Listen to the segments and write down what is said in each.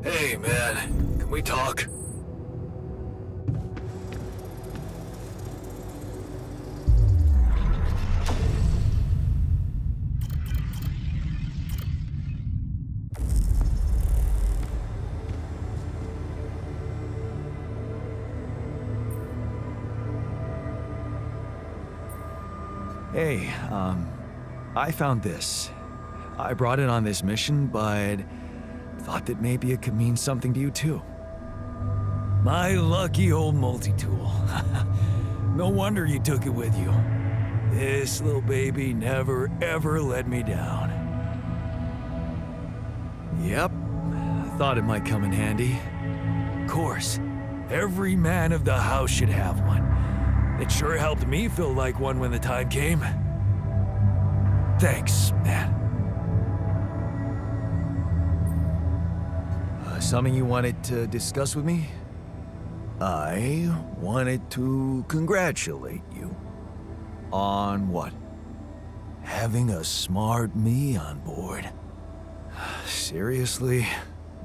Hey, man. Can we talk? Hey, I found this. I brought it on this mission, but thought that maybe it could mean something to you too. My lucky old multi-tool. No wonder you took it with you. This little baby never ever let me down. Yep, I thought it might come in handy. Of course, every man of the house should have one. It sure helped me feel like one when the time came. Thanks, man. Something you wanted to discuss with me? I wanted to congratulate you. On what? Having a smart me on board. Seriously?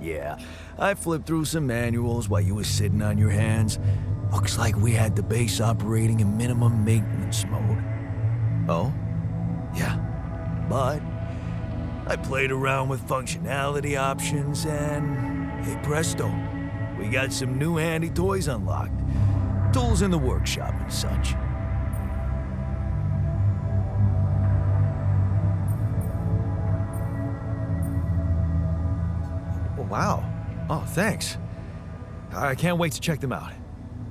Yeah, I flipped through some manuals while you was sitting on your hands. Looks like we had the base operating in minimum maintenance mode. Oh? Yeah. But I played around with functionality options and, hey presto, we got some new handy toys unlocked. Tools in the workshop and such. Wow. Oh, thanks. I can't wait to check them out.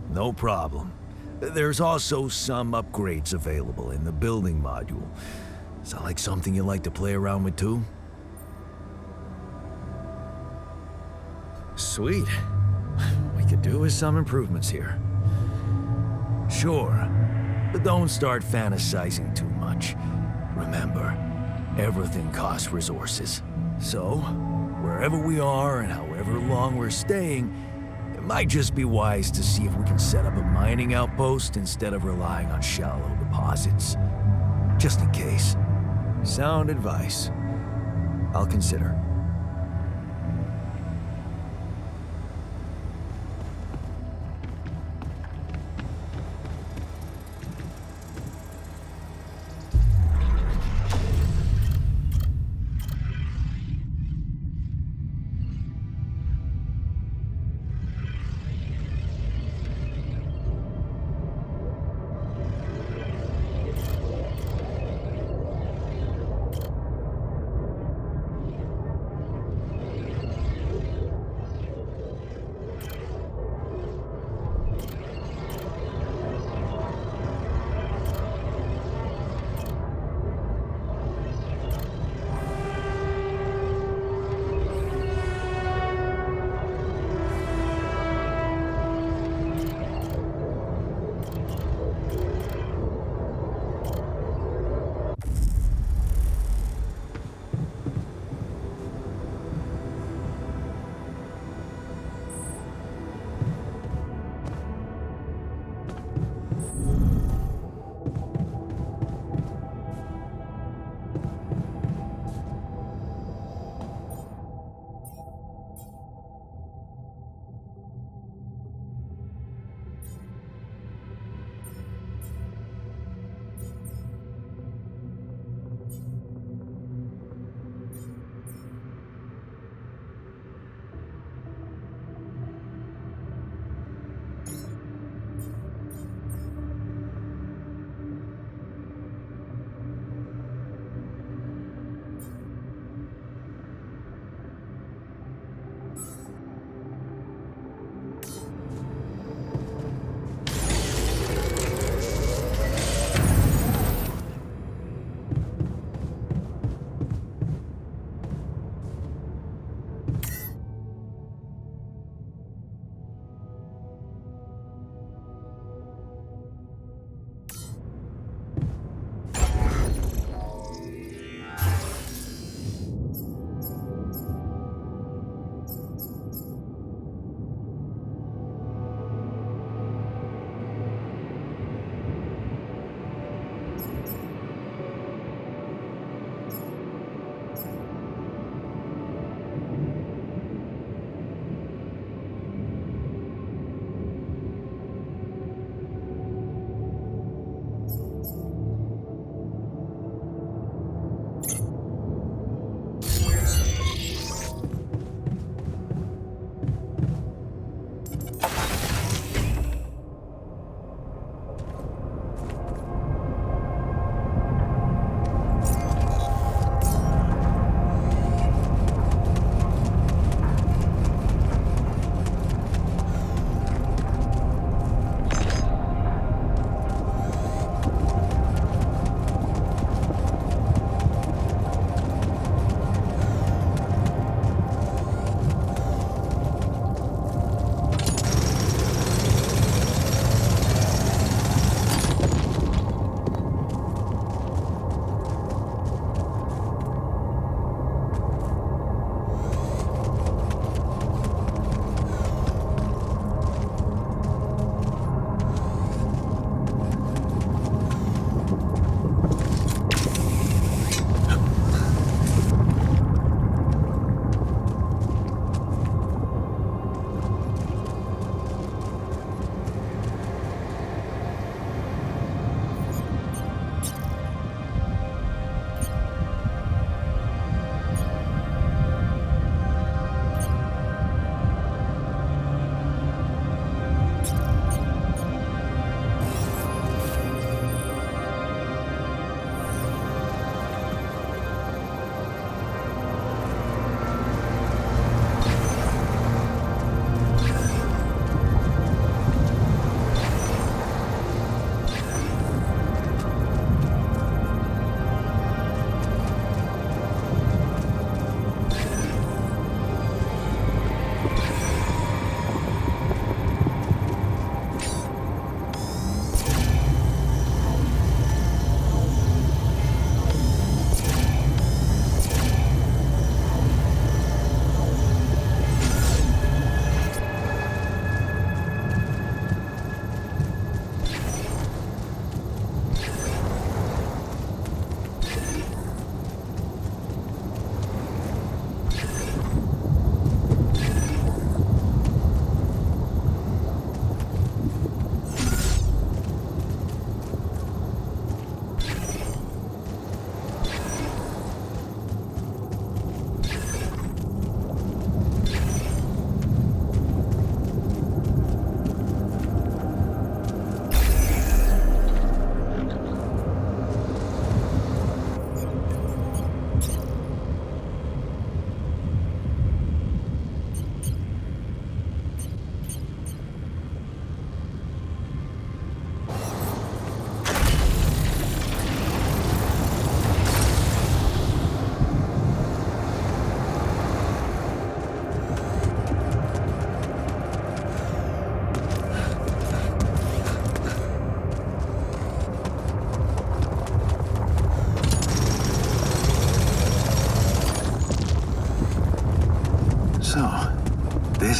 No problem. There's also some upgrades available in the building module. Sound like something you like to play around with too? Sweet. We could do with some improvements here. Sure, but don't start fantasizing too much. Remember, everything costs resources. So, wherever we are and however long we're staying, it might just be wise to see if we can set up a mining outpost instead of relying on shallow deposits. Just in case. Sound advice. I'll consider.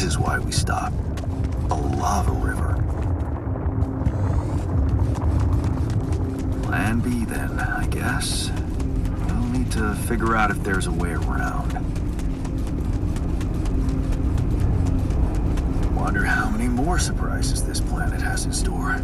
This is why we stopped. A lava river. Plan B then, I guess. We'll need to figure out if there's a way around. Wonder how many more surprises this planet has in store.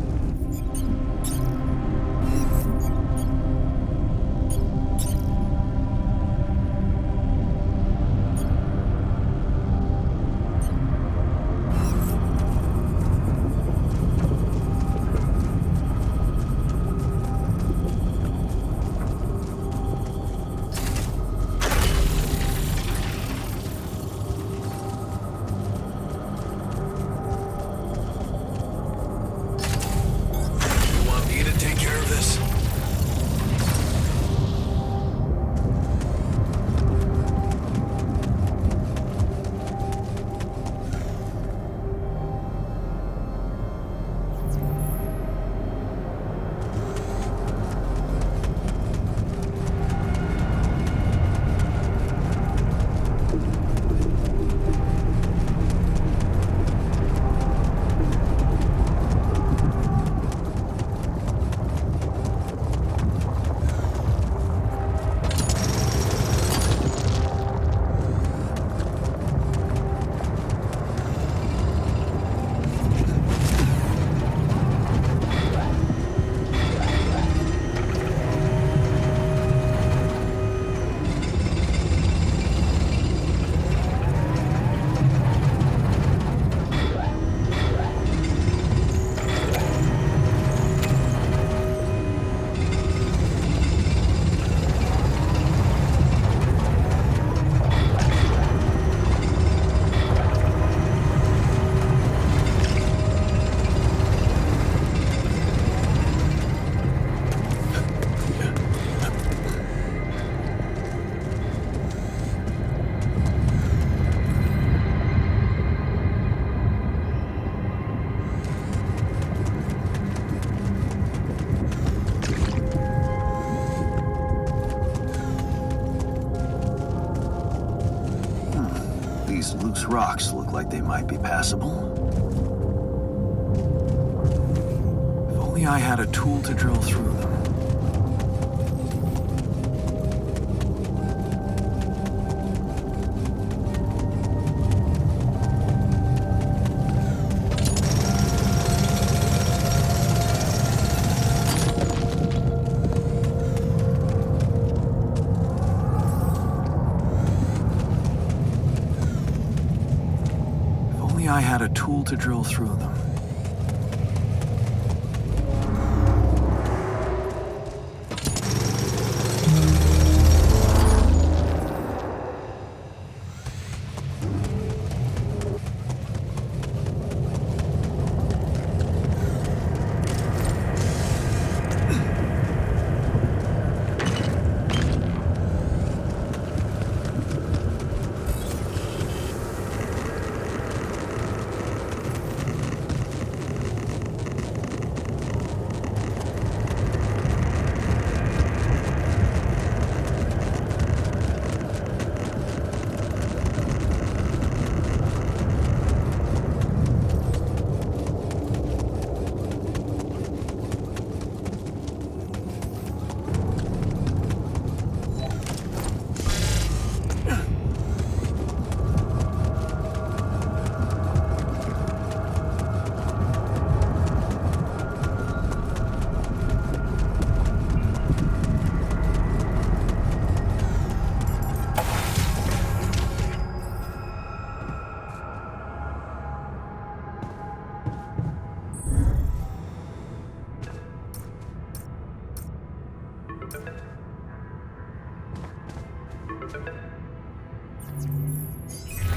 These loose rocks look like they might be passable. If only I had a tool to drill through them. I had a tool to drill through them.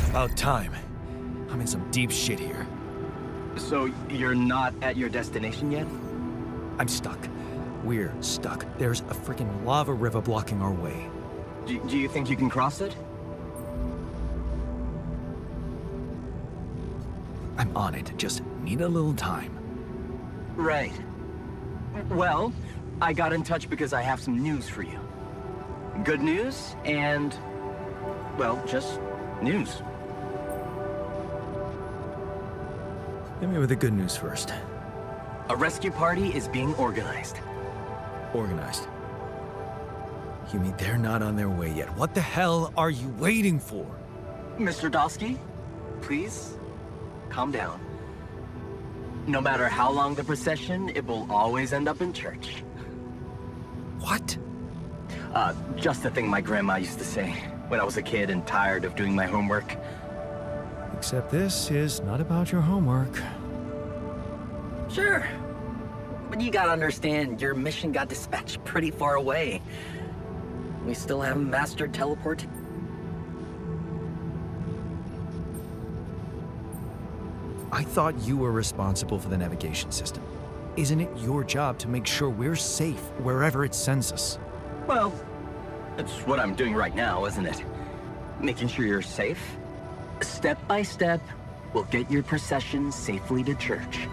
About time. I'm in some deep shit here. So you're not at your destination yet? I'm stuck. We're stuck. There's a freaking lava river blocking our way. Do you think you can cross it? I'm on it. Just need a little time. Right. Well, I got in touch because I have some news for you. Good news and, well, just news. Hit me with the good news first. A rescue party is being organized. Organized. You mean they're not on their way yet? What the hell are you waiting for? Mr. Dosky, please, calm down. No matter how long the procession, it will always end up in church. What? Just the thing my grandma used to say when I was a kid and tired of doing my homework. Except this is not about your homework. Sure. But you gotta understand, your mission got dispatched pretty far away. We still haven't mastered teleport. I thought you were responsible for the navigation system. Isn't it your job to make sure we're safe wherever it sends us? Well, it's what I'm doing right now, isn't it? Making sure you're safe. Step by step, we'll get your procession safely to church.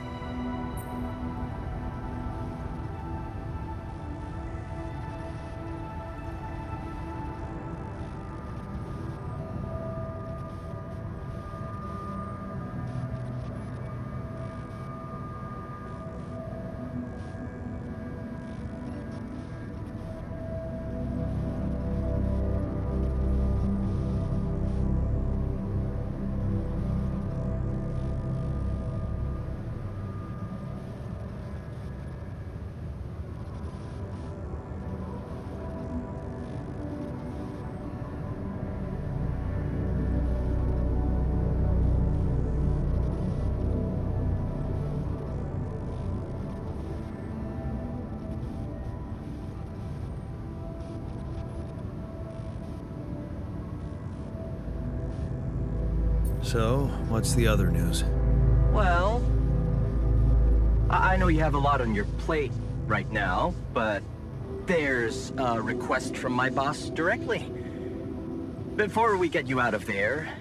So, what's the other news? Well, I know you have a lot on your plate right now, but there's a request from my boss directly. Before we get you out of there,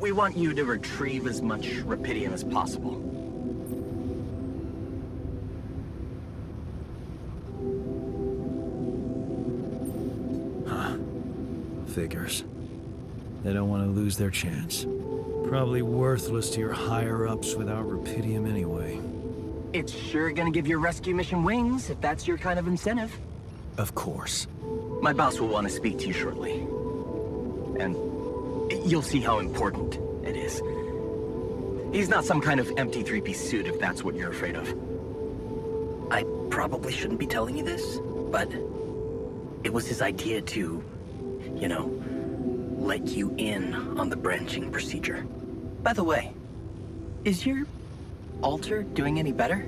we want you to retrieve as much rupidium as possible. Figures. They don't want to lose their chance. Probably worthless to your higher-ups without rupidium anyway. It's sure gonna give your rescue mission wings, if that's your kind of incentive. Of course. My boss will want to speak to you shortly. And you'll see how important it is. He's not some kind of empty three-piece suit, if that's what you're afraid of. I probably shouldn't be telling you this, but it was his idea to, you know, let you in on the branching procedure. By the way, is your altar doing any better?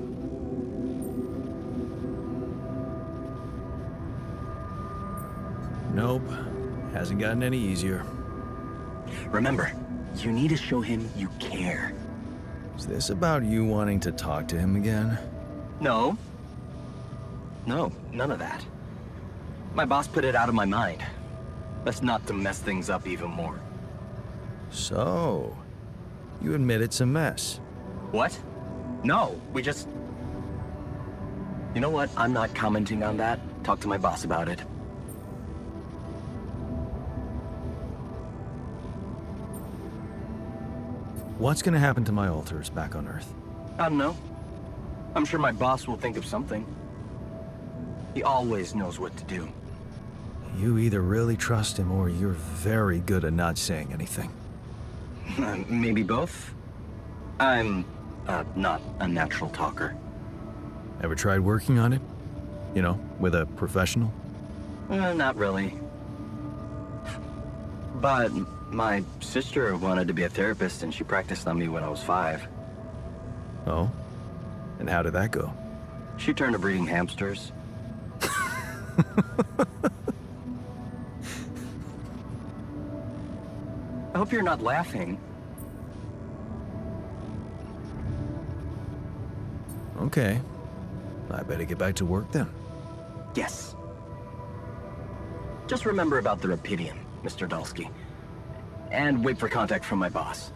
Nope. Hasn't gotten any easier. Remember, you need to show him you care. Is this about you wanting to talk to him again? No. No, none of that. My boss put it out of my mind. Best not to mess things up even more. So, you admit it's a mess. What? No, we just... You know what? I'm not commenting on that. Talk to my boss about it. What's gonna happen to my altars back on Earth? I don't know. I'm sure my boss will think of something. He always knows what to do. You either really trust him or you're very good at not saying anything. Maybe both? I'm, not a natural talker. Ever tried working on it? You know, with a professional? Not really. But my sister wanted to be a therapist and she practiced on me when I was 5. Oh? And how did that go? She turned to breeding hamsters. I hope you're not laughing. Okay. I better get back to work then. Yes. Just remember about the rupidium, Mr. Dalsky. And wait for contact from my boss.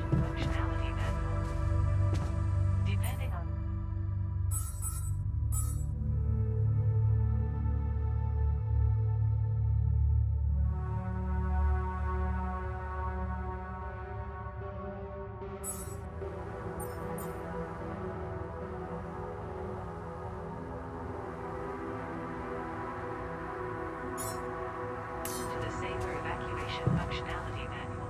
Functionality then. Depending on to the safer evacuation functionality manual.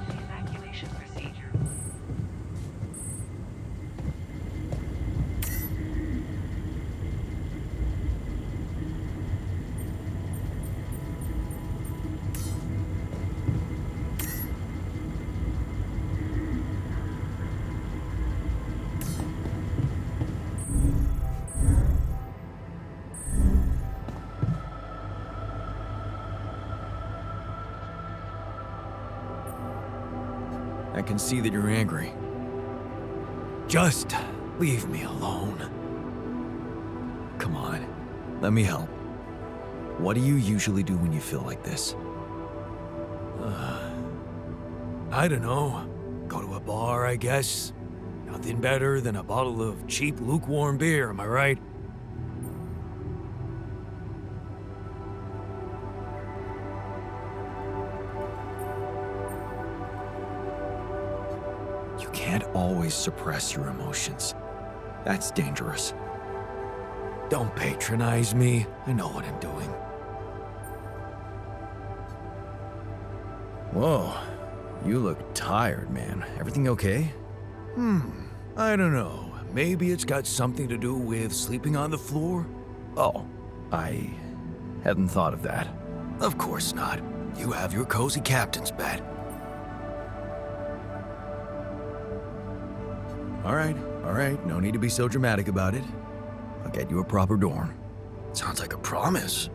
Evacuation procedure. I can see that you're angry. Just leave me alone. Come on, let me help. What do you usually do when you feel like this? I don't know. Go to a bar, I guess. Nothing better than a bottle of cheap, lukewarm beer, am I right? You can't always suppress your emotions. That's dangerous. Don't patronize me. I know what I'm doing. Whoa, you look tired, man. Everything okay? I don't know. Maybe it's got something to do with sleeping on the floor? Oh, I hadn't thought of that. Of course not. You have your cozy captain's bed. All right, no need to be so dramatic about it. I'll get you a proper dorm. Sounds like a promise.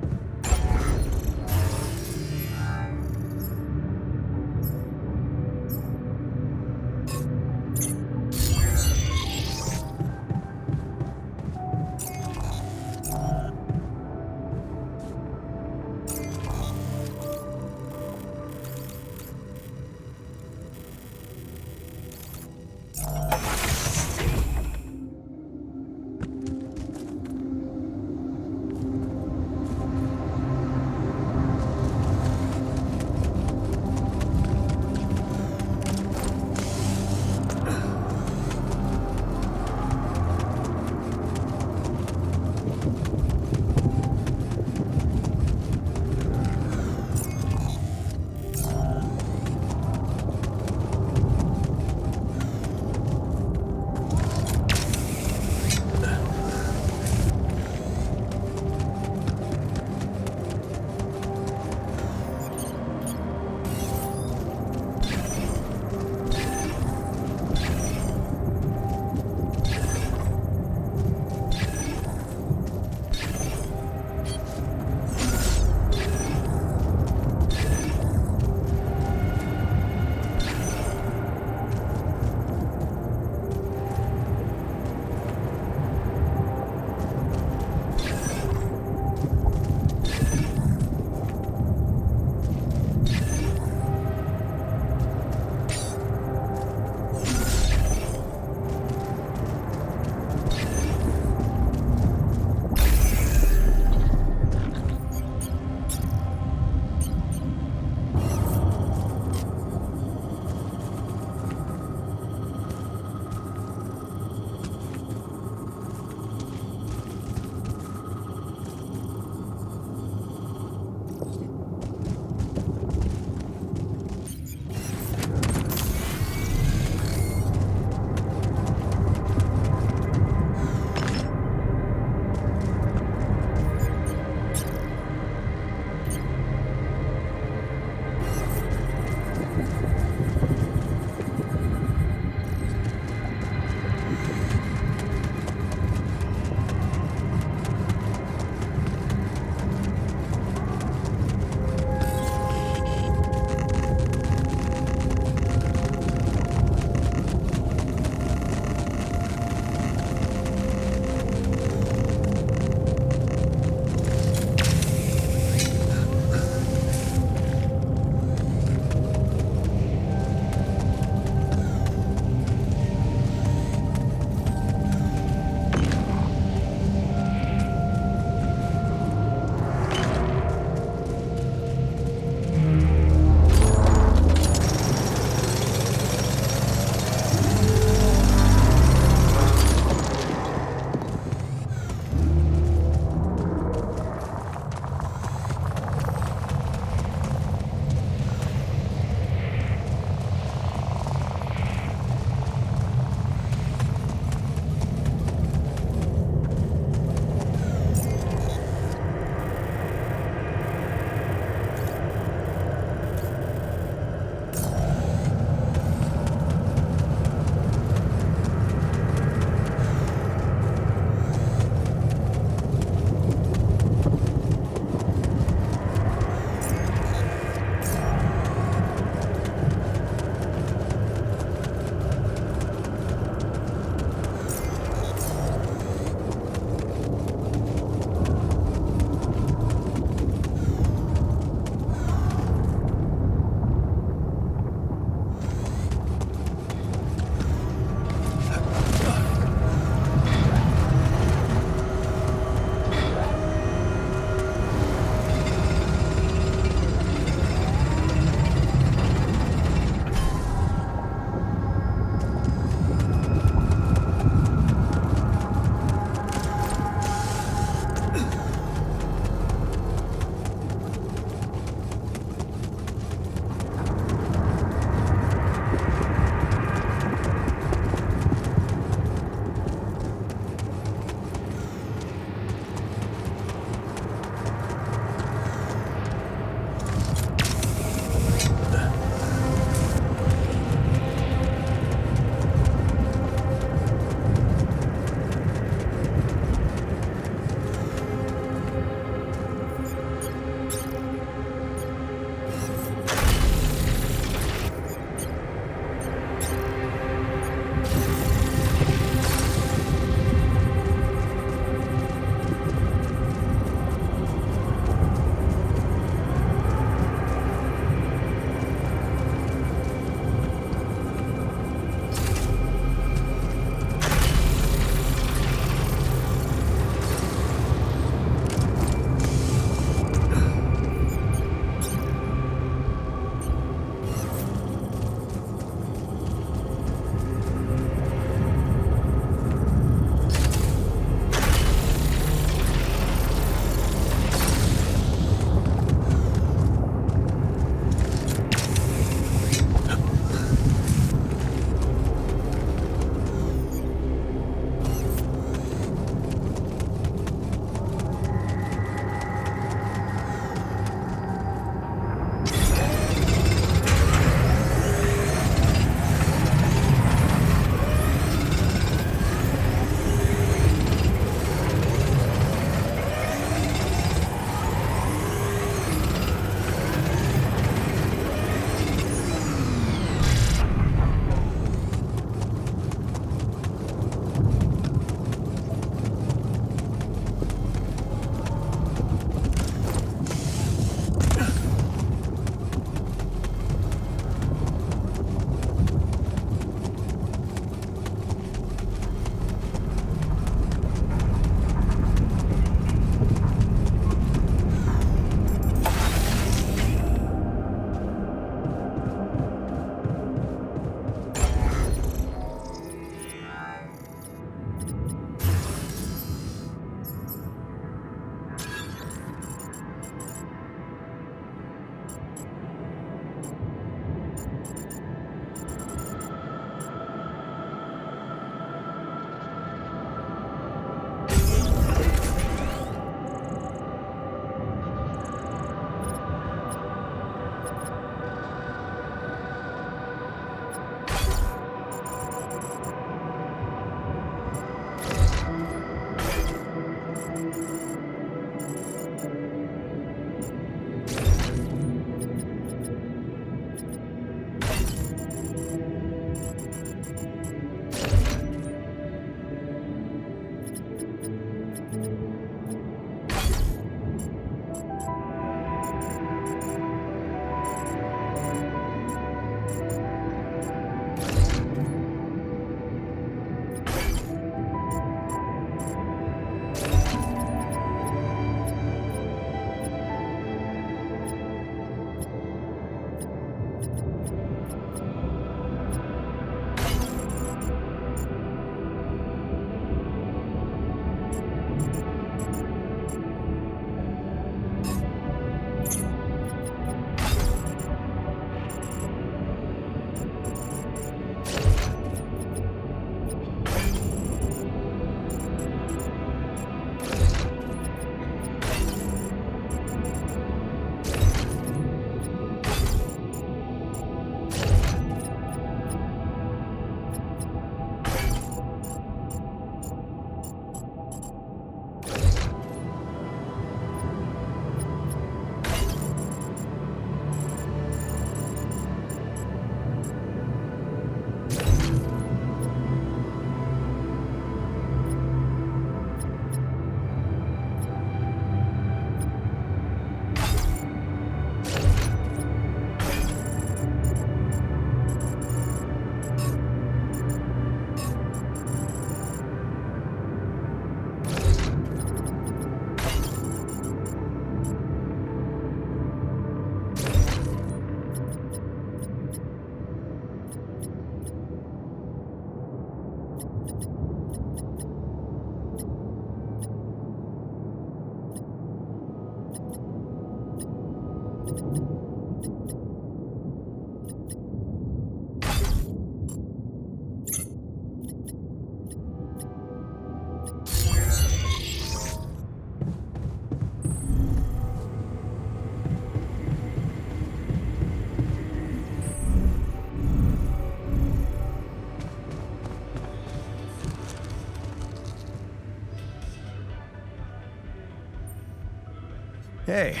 Hey,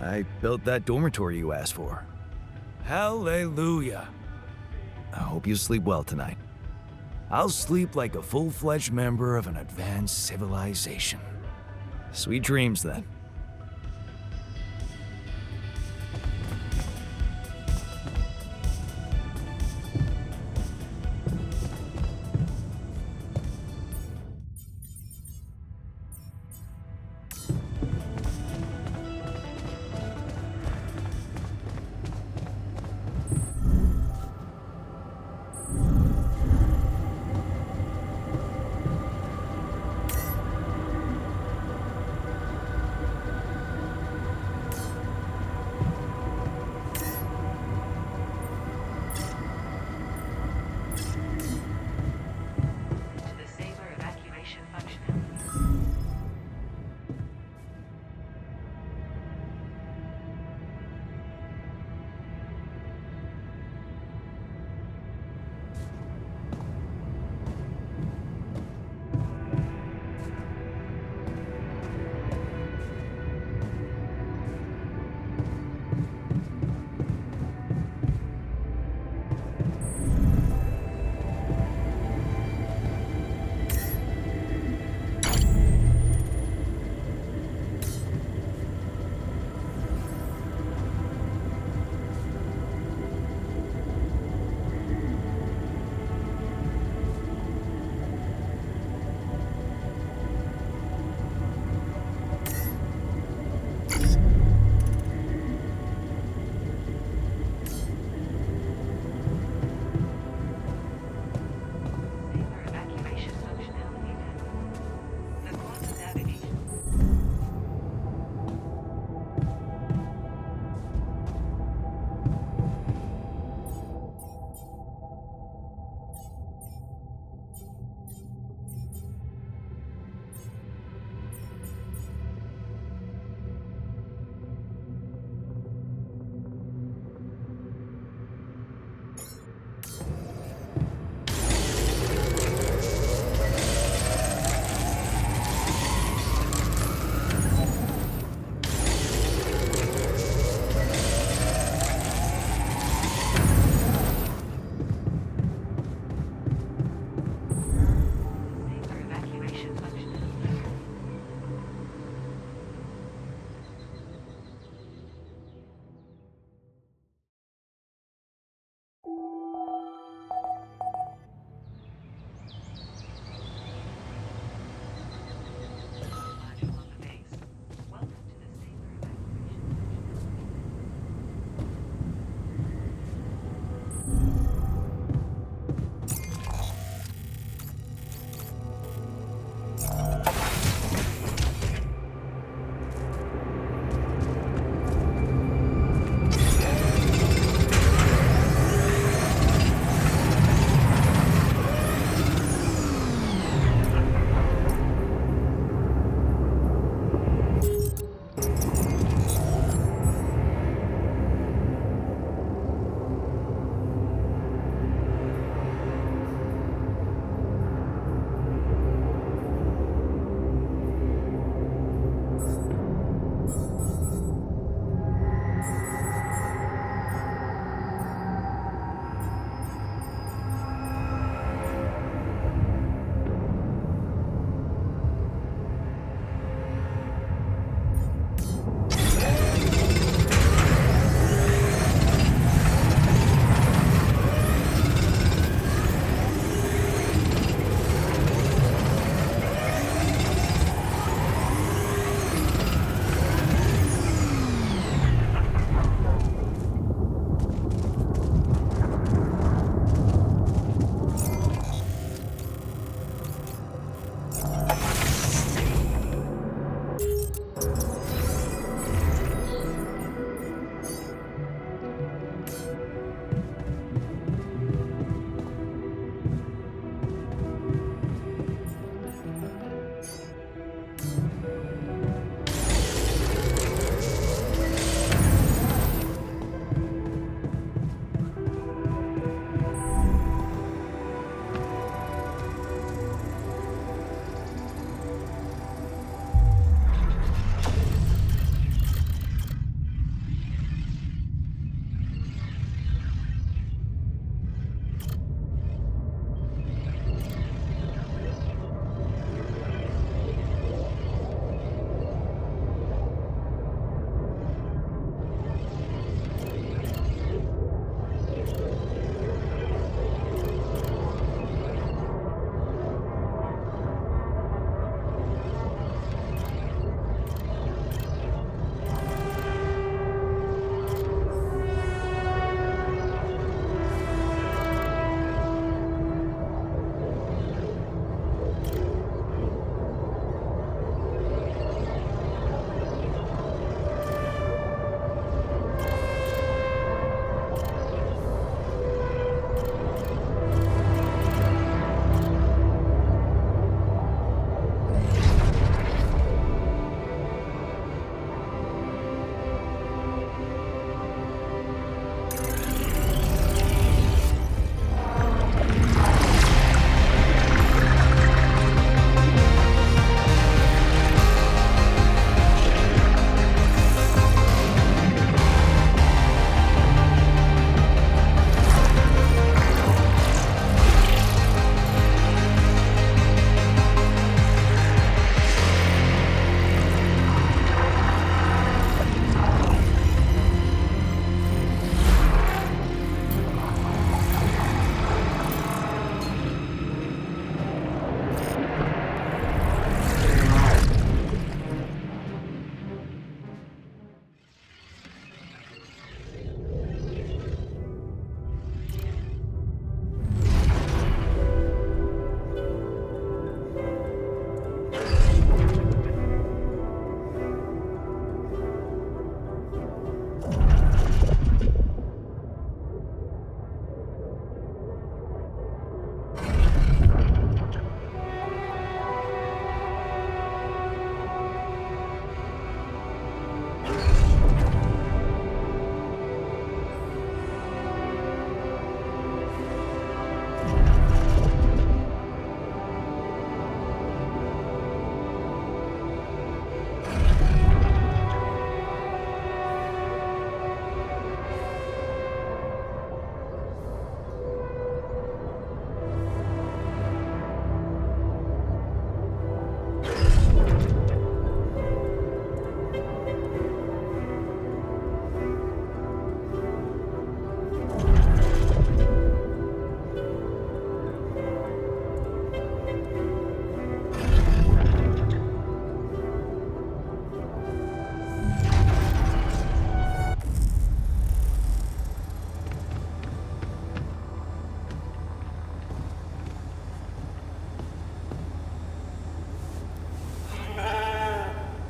I built that dormitory you asked for. Hallelujah. I hope you sleep well tonight. I'll sleep like a full-fledged member of an advanced civilization. Sweet dreams, then.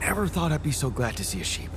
Never thought I'd be so glad to see a sheep.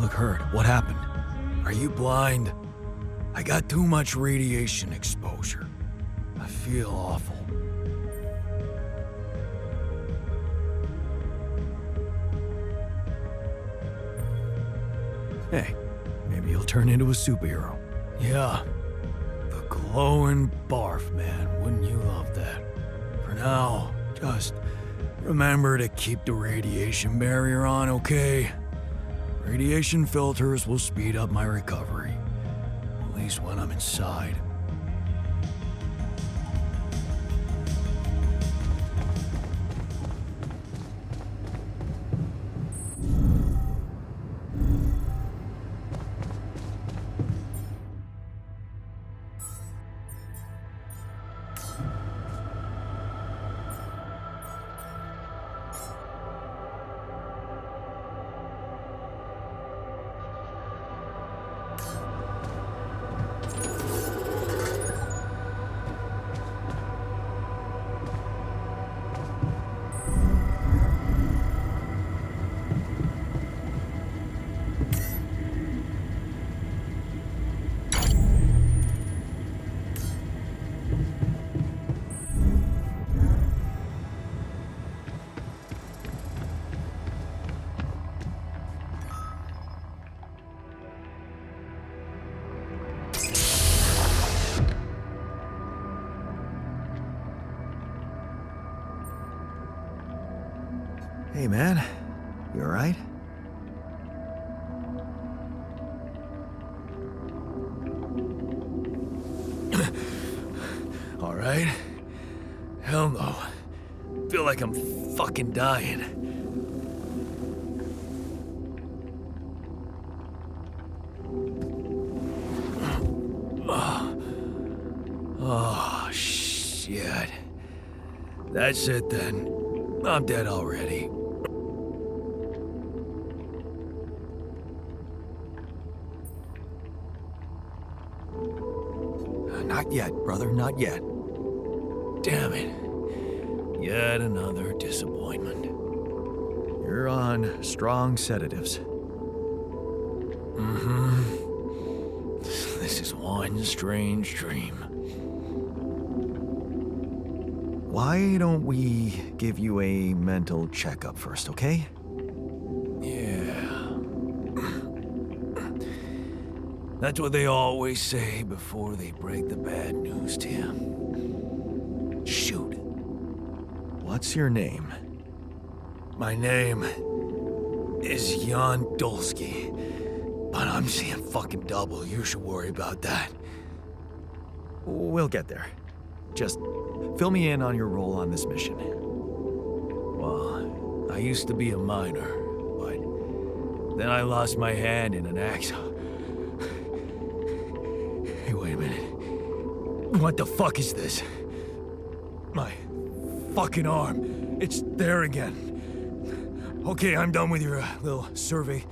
Look, Hurt, what happened? Are you blind? I got too much radiation exposure. I feel awful. Hey, maybe you'll turn into a superhero. Yeah. The glowing barf, man. Wouldn't you love that? For now, just remember to keep the radiation barrier on, okay? Radiation filters will speed up my recovery. At least when I'm inside. Hey, man. You alright? Alright? Hell no. Feel like I'm fucking dying. Oh, shit. That's it then. I'm dead already. Not yet, brother, not yet. Damn it. Yet another disappointment. You're on strong sedatives. This is one strange dream. Why don't we give you a mental checkup first, okay? Yeah. That's what they always say before they break the bad news to you. Shoot. What's your name? My name is Jan Dolsky, but I'm seeing fucking double. You should worry about that. We'll get there. Just fill me in on your role on this mission. Well, I used to be a miner, but then I lost my hand in an accident. Hey, wait a minute. What the fuck is this? My fucking arm. It's there again. Okay, I'm done with your little survey.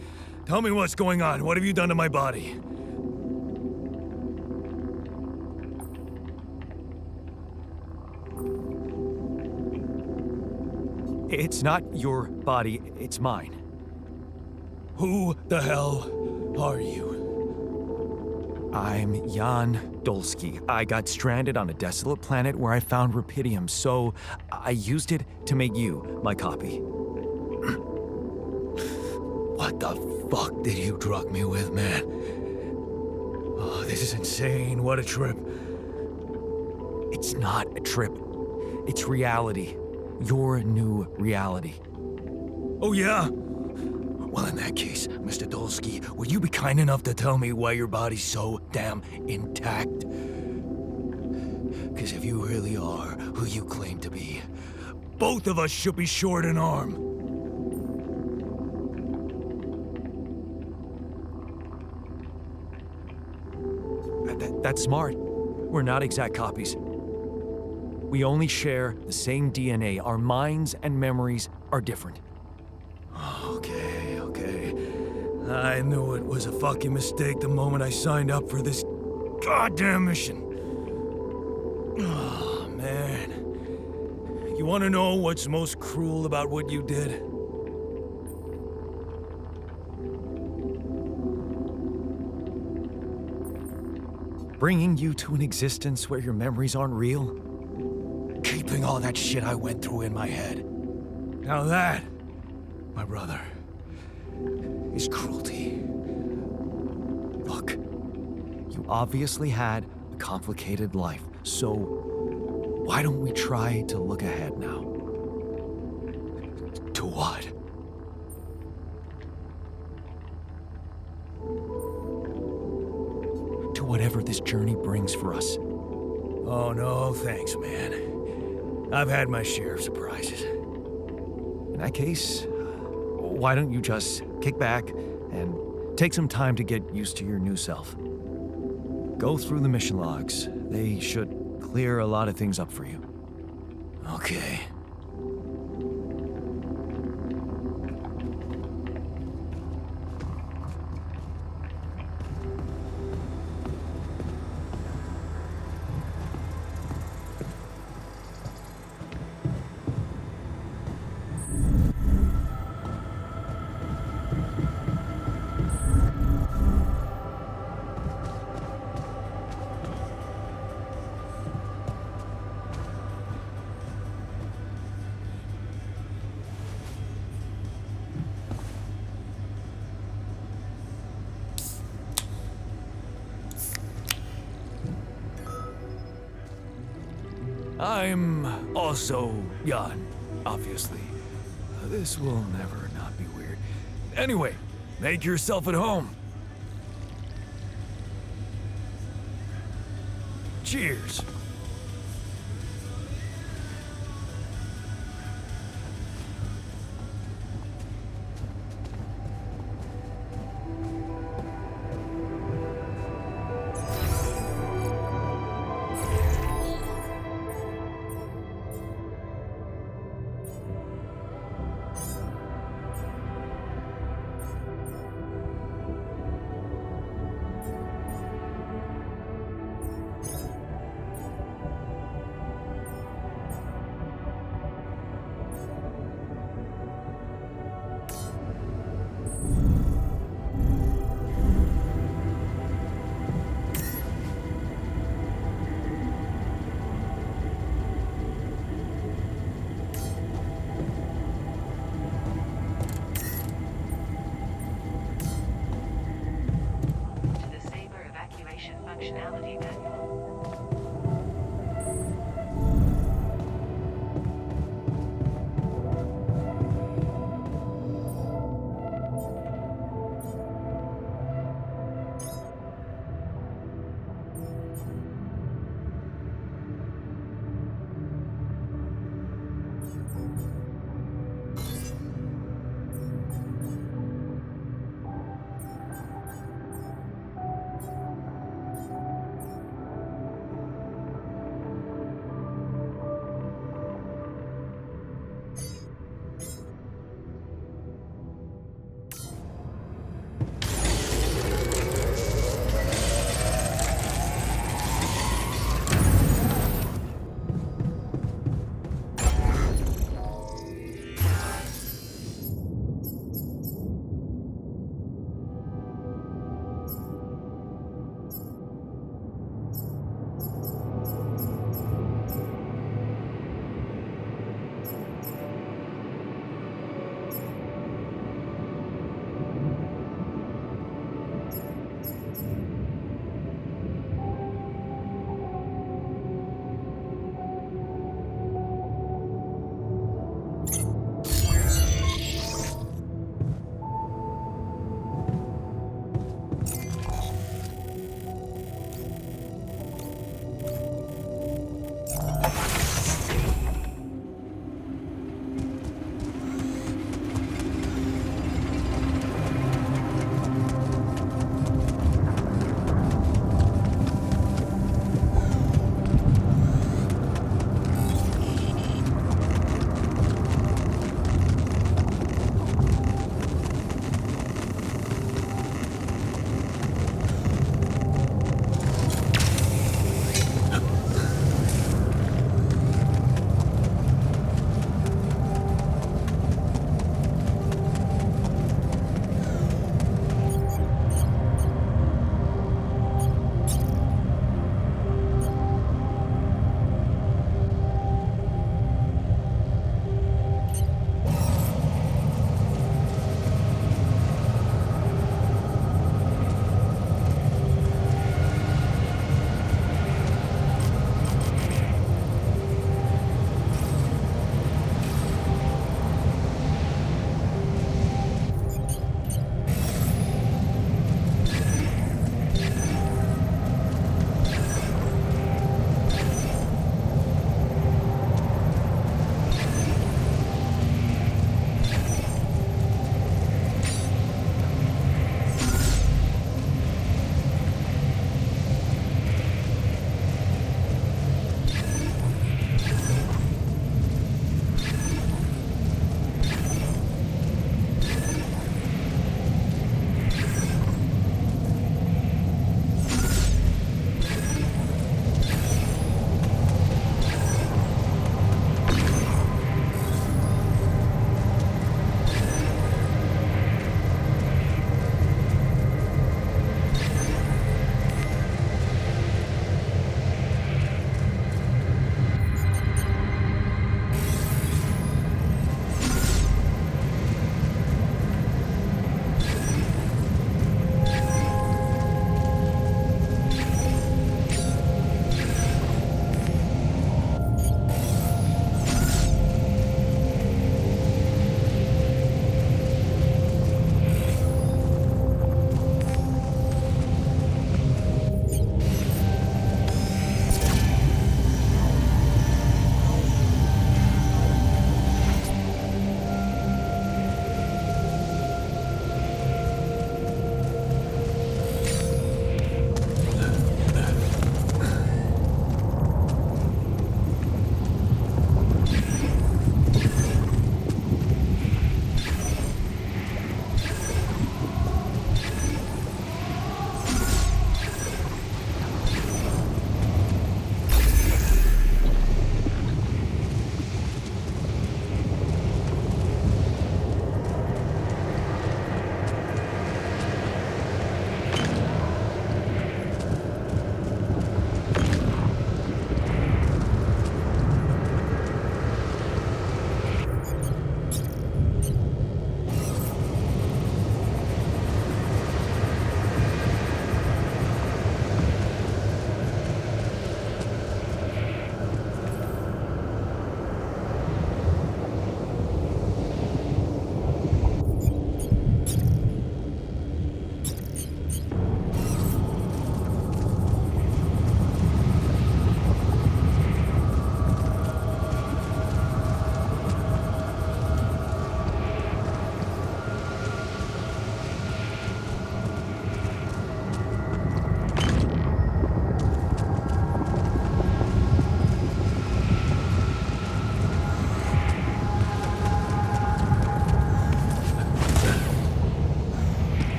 Tell me what's going on. What have you done to my body? It's not your body, it's mine. Who the hell are you? I'm Jan Dolsky. I got stranded on a desolate planet where I found rupidium, so I used it to make you my copy. What the fuck did you drug me with, man? Oh, this is insane. What a trip. It's not a trip. It's reality. Your new reality. Oh, yeah? Well, in that case, Mr. Dolsky, would you be kind enough to tell me why your body's so damn intact? Because if you really are who you claim to be, both of us should be short an arm. That's smart. We're not exact copies. We only share the same DNA. Our minds and memories are different. Okay, okay. I knew it was a fucking mistake the moment I signed up for this goddamn mission. Oh, man. You want to know what's most cruel about what you did? Bringing you to an existence where your memories aren't real? Keeping all that shit I went through in my head. Now that, my brother, is cruelty. Look, you obviously had a complicated life, so why don't we try to look ahead now? To what? To whatever this journey brings for us. Oh, no, thanks, man. I've had my share of surprises. In that case, why don't you just kick back and take some time to get used to your new self? Go through the mission logs. They should clear a lot of things up for you. Okay. I'm also young, obviously. This will never not be weird. Anyway, make yourself at home. Cheers.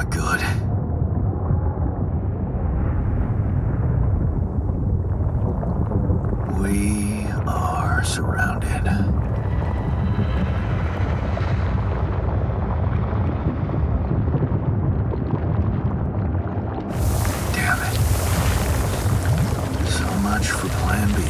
not good. We are surrounded. Damn it. So much for Plan B.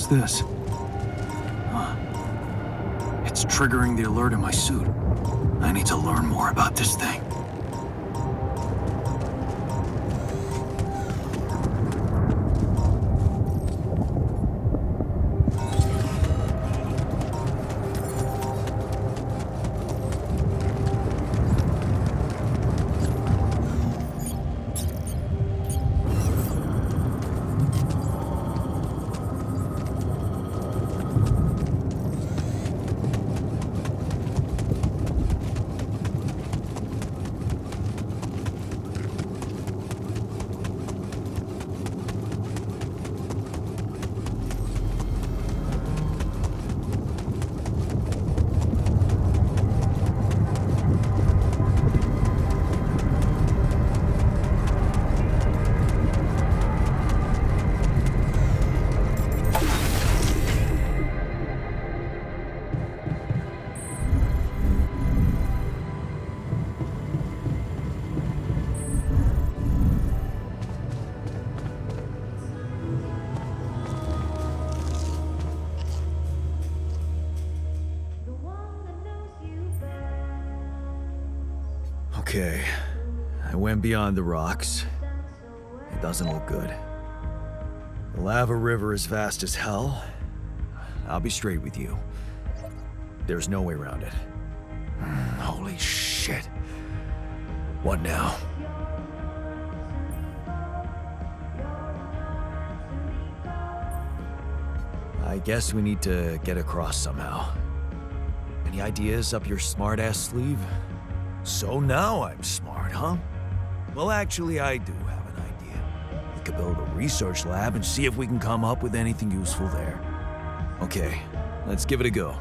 This? Huh. It's triggering the alert in my suit. I need to learn more about this thing. Okay, I went beyond the rocks. It doesn't look good. The lava river is vast as hell. I'll be straight with you. There's no way around it. Holy shit. What now? I guess we need to get across somehow. Any ideas up your smart-ass sleeve? So now I'm smart, huh? Well, actually, I do have an idea. We could build a research lab and see if we can come up with anything useful there. Okay, let's give it a go.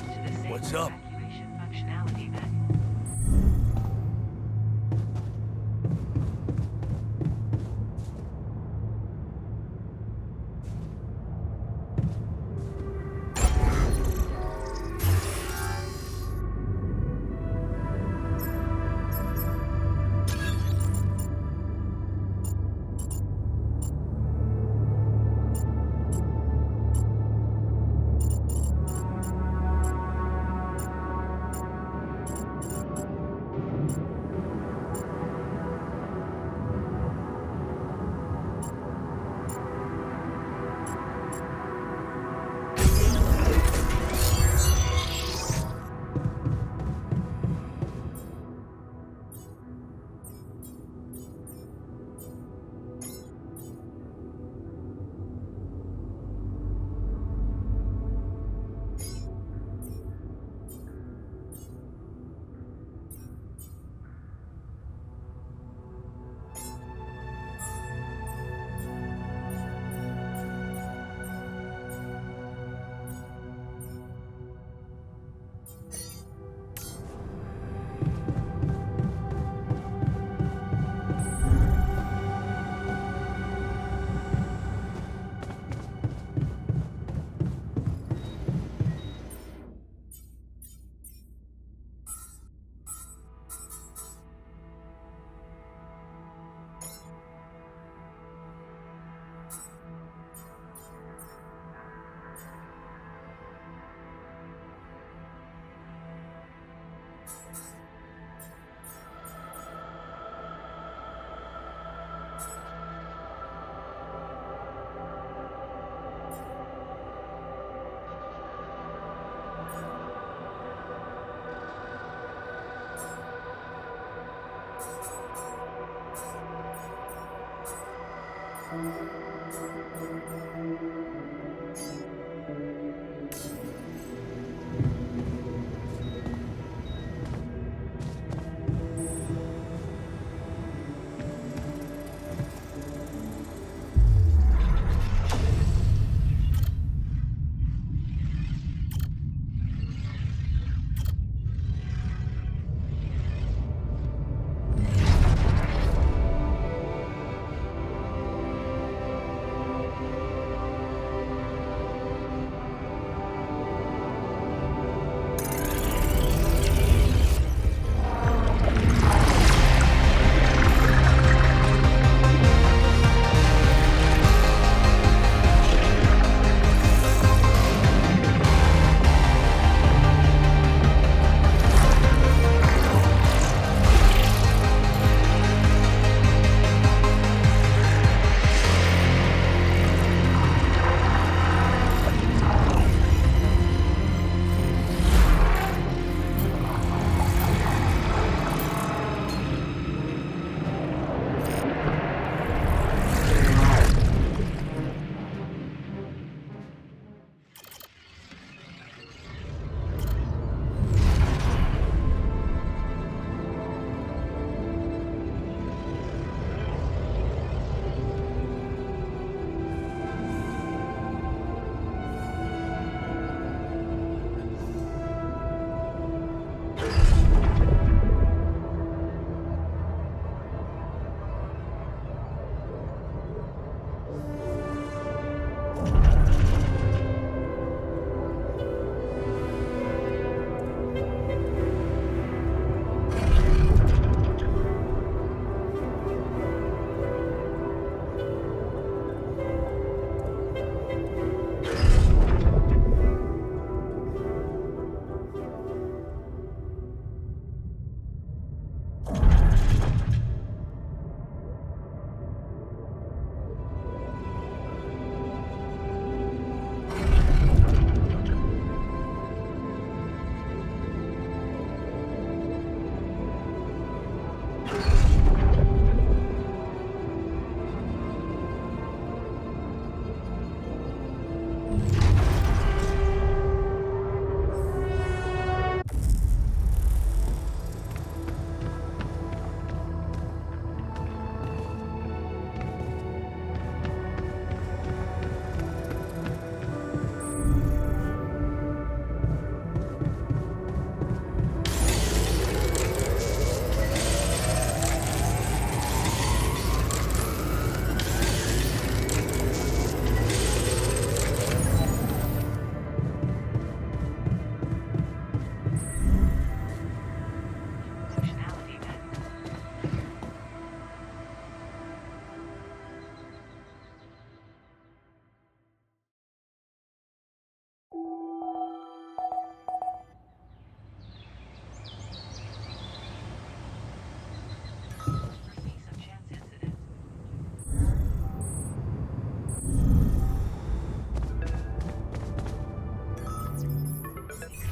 To the safe What's up? evacuation functionality manual.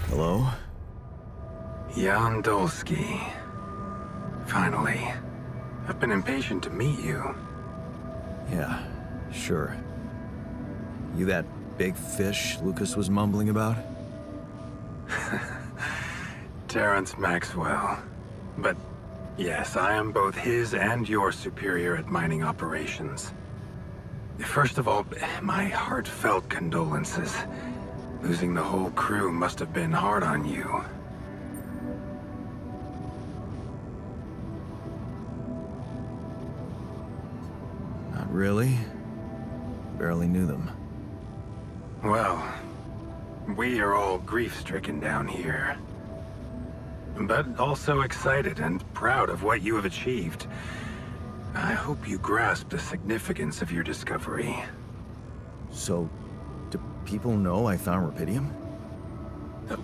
Hello? Jan Dolsky. Finally. I've been impatient to meet you. Yeah, sure. You that big fish Lucas was mumbling about? Terrence Maxwell. But yes, I am both his and your superior at mining operations. First of all, my heartfelt condolences. Losing the whole crew must have been hard on you. Not really. Barely knew them. Well, we are all grief-stricken down here. But also excited and proud of what you have achieved. I hope you grasp the significance of your discovery. So, do people know I found rubidium?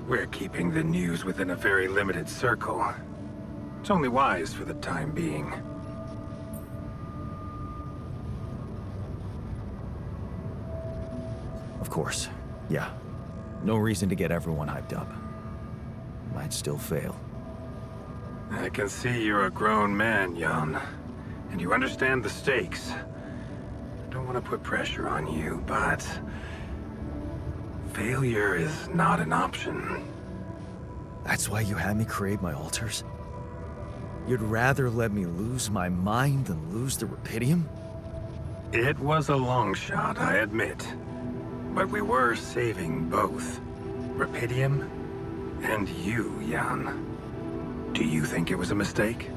We're keeping the news within a very limited circle. It's only wise for the time being. Of course. Yeah. No reason to get everyone hyped up. Might still fail. I can see you're a grown man, Jan. And you understand the stakes. I don't want to put pressure on you, but failure is not an option. That's why you had me create my altars? You'd rather let me lose my mind than lose the Rapidium? It was a long shot, I admit. But we were saving both. Rapidium and you, Jan. Do you think it was a mistake?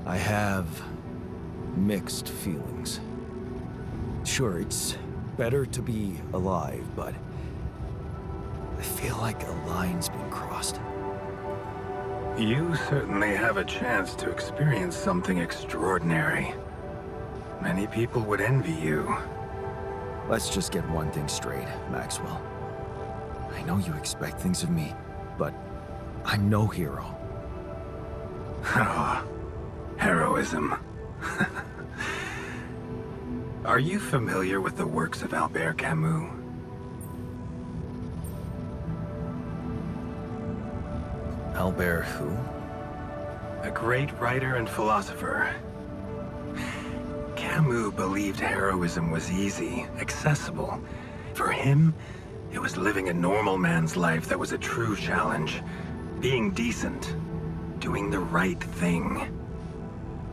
I have mixed feelings. Sure, it's better to be alive, but I feel like a line's been crossed. You certainly have a chance to experience something extraordinary. Many people would envy you. Let's just get one thing straight, Maxwell. I know you expect things of me, but I'm no hero. Ah, heroism. Are you familiar with the works of Albert Camus? Albert who? A great writer and philosopher. Camus believed heroism was easy, accessible. For him, it was living a normal man's life that was a true challenge. Being decent. Doing the right thing.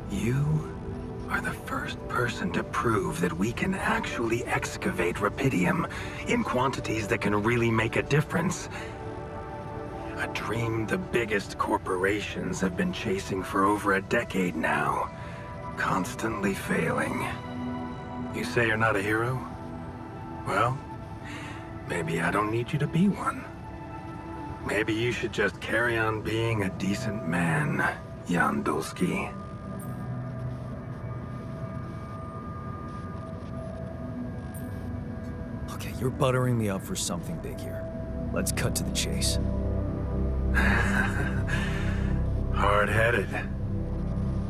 You are the first person to prove that we can actually excavate Rapidium in quantities that can really make a difference. A dream the biggest corporations have been chasing for over a decade now. Constantly failing. You say you're not a hero? Well, maybe I don't need you to be one. Maybe you should just carry on being a decent man, Jan Dulski. Okay, you're buttering me up for something big here. Let's cut to the chase. Hard-headed.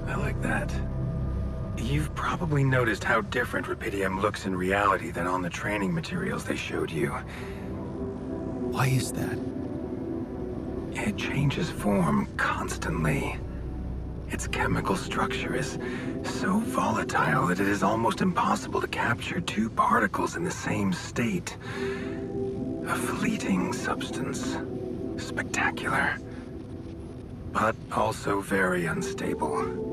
I like that. You've probably noticed how different Rapidium looks in reality than on the training materials they showed you. Why is that? It changes form constantly. Its chemical structure is so volatile that it is almost impossible to capture two particles in the same state. A fleeting substance. Spectacular. But also very unstable.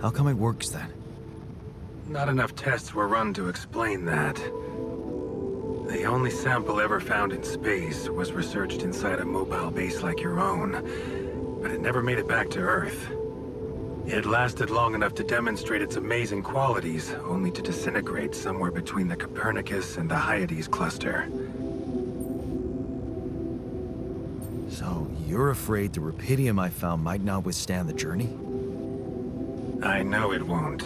How come it works then? Not enough tests were run to explain that. The only sample ever found in space was researched inside a mobile base like your own, but it never made it back to Earth. It lasted long enough to demonstrate its amazing qualities, only to disintegrate somewhere between the Copernicus and the Hyades cluster. So, you're afraid the Rapidium I found might not withstand the journey? I know it won't.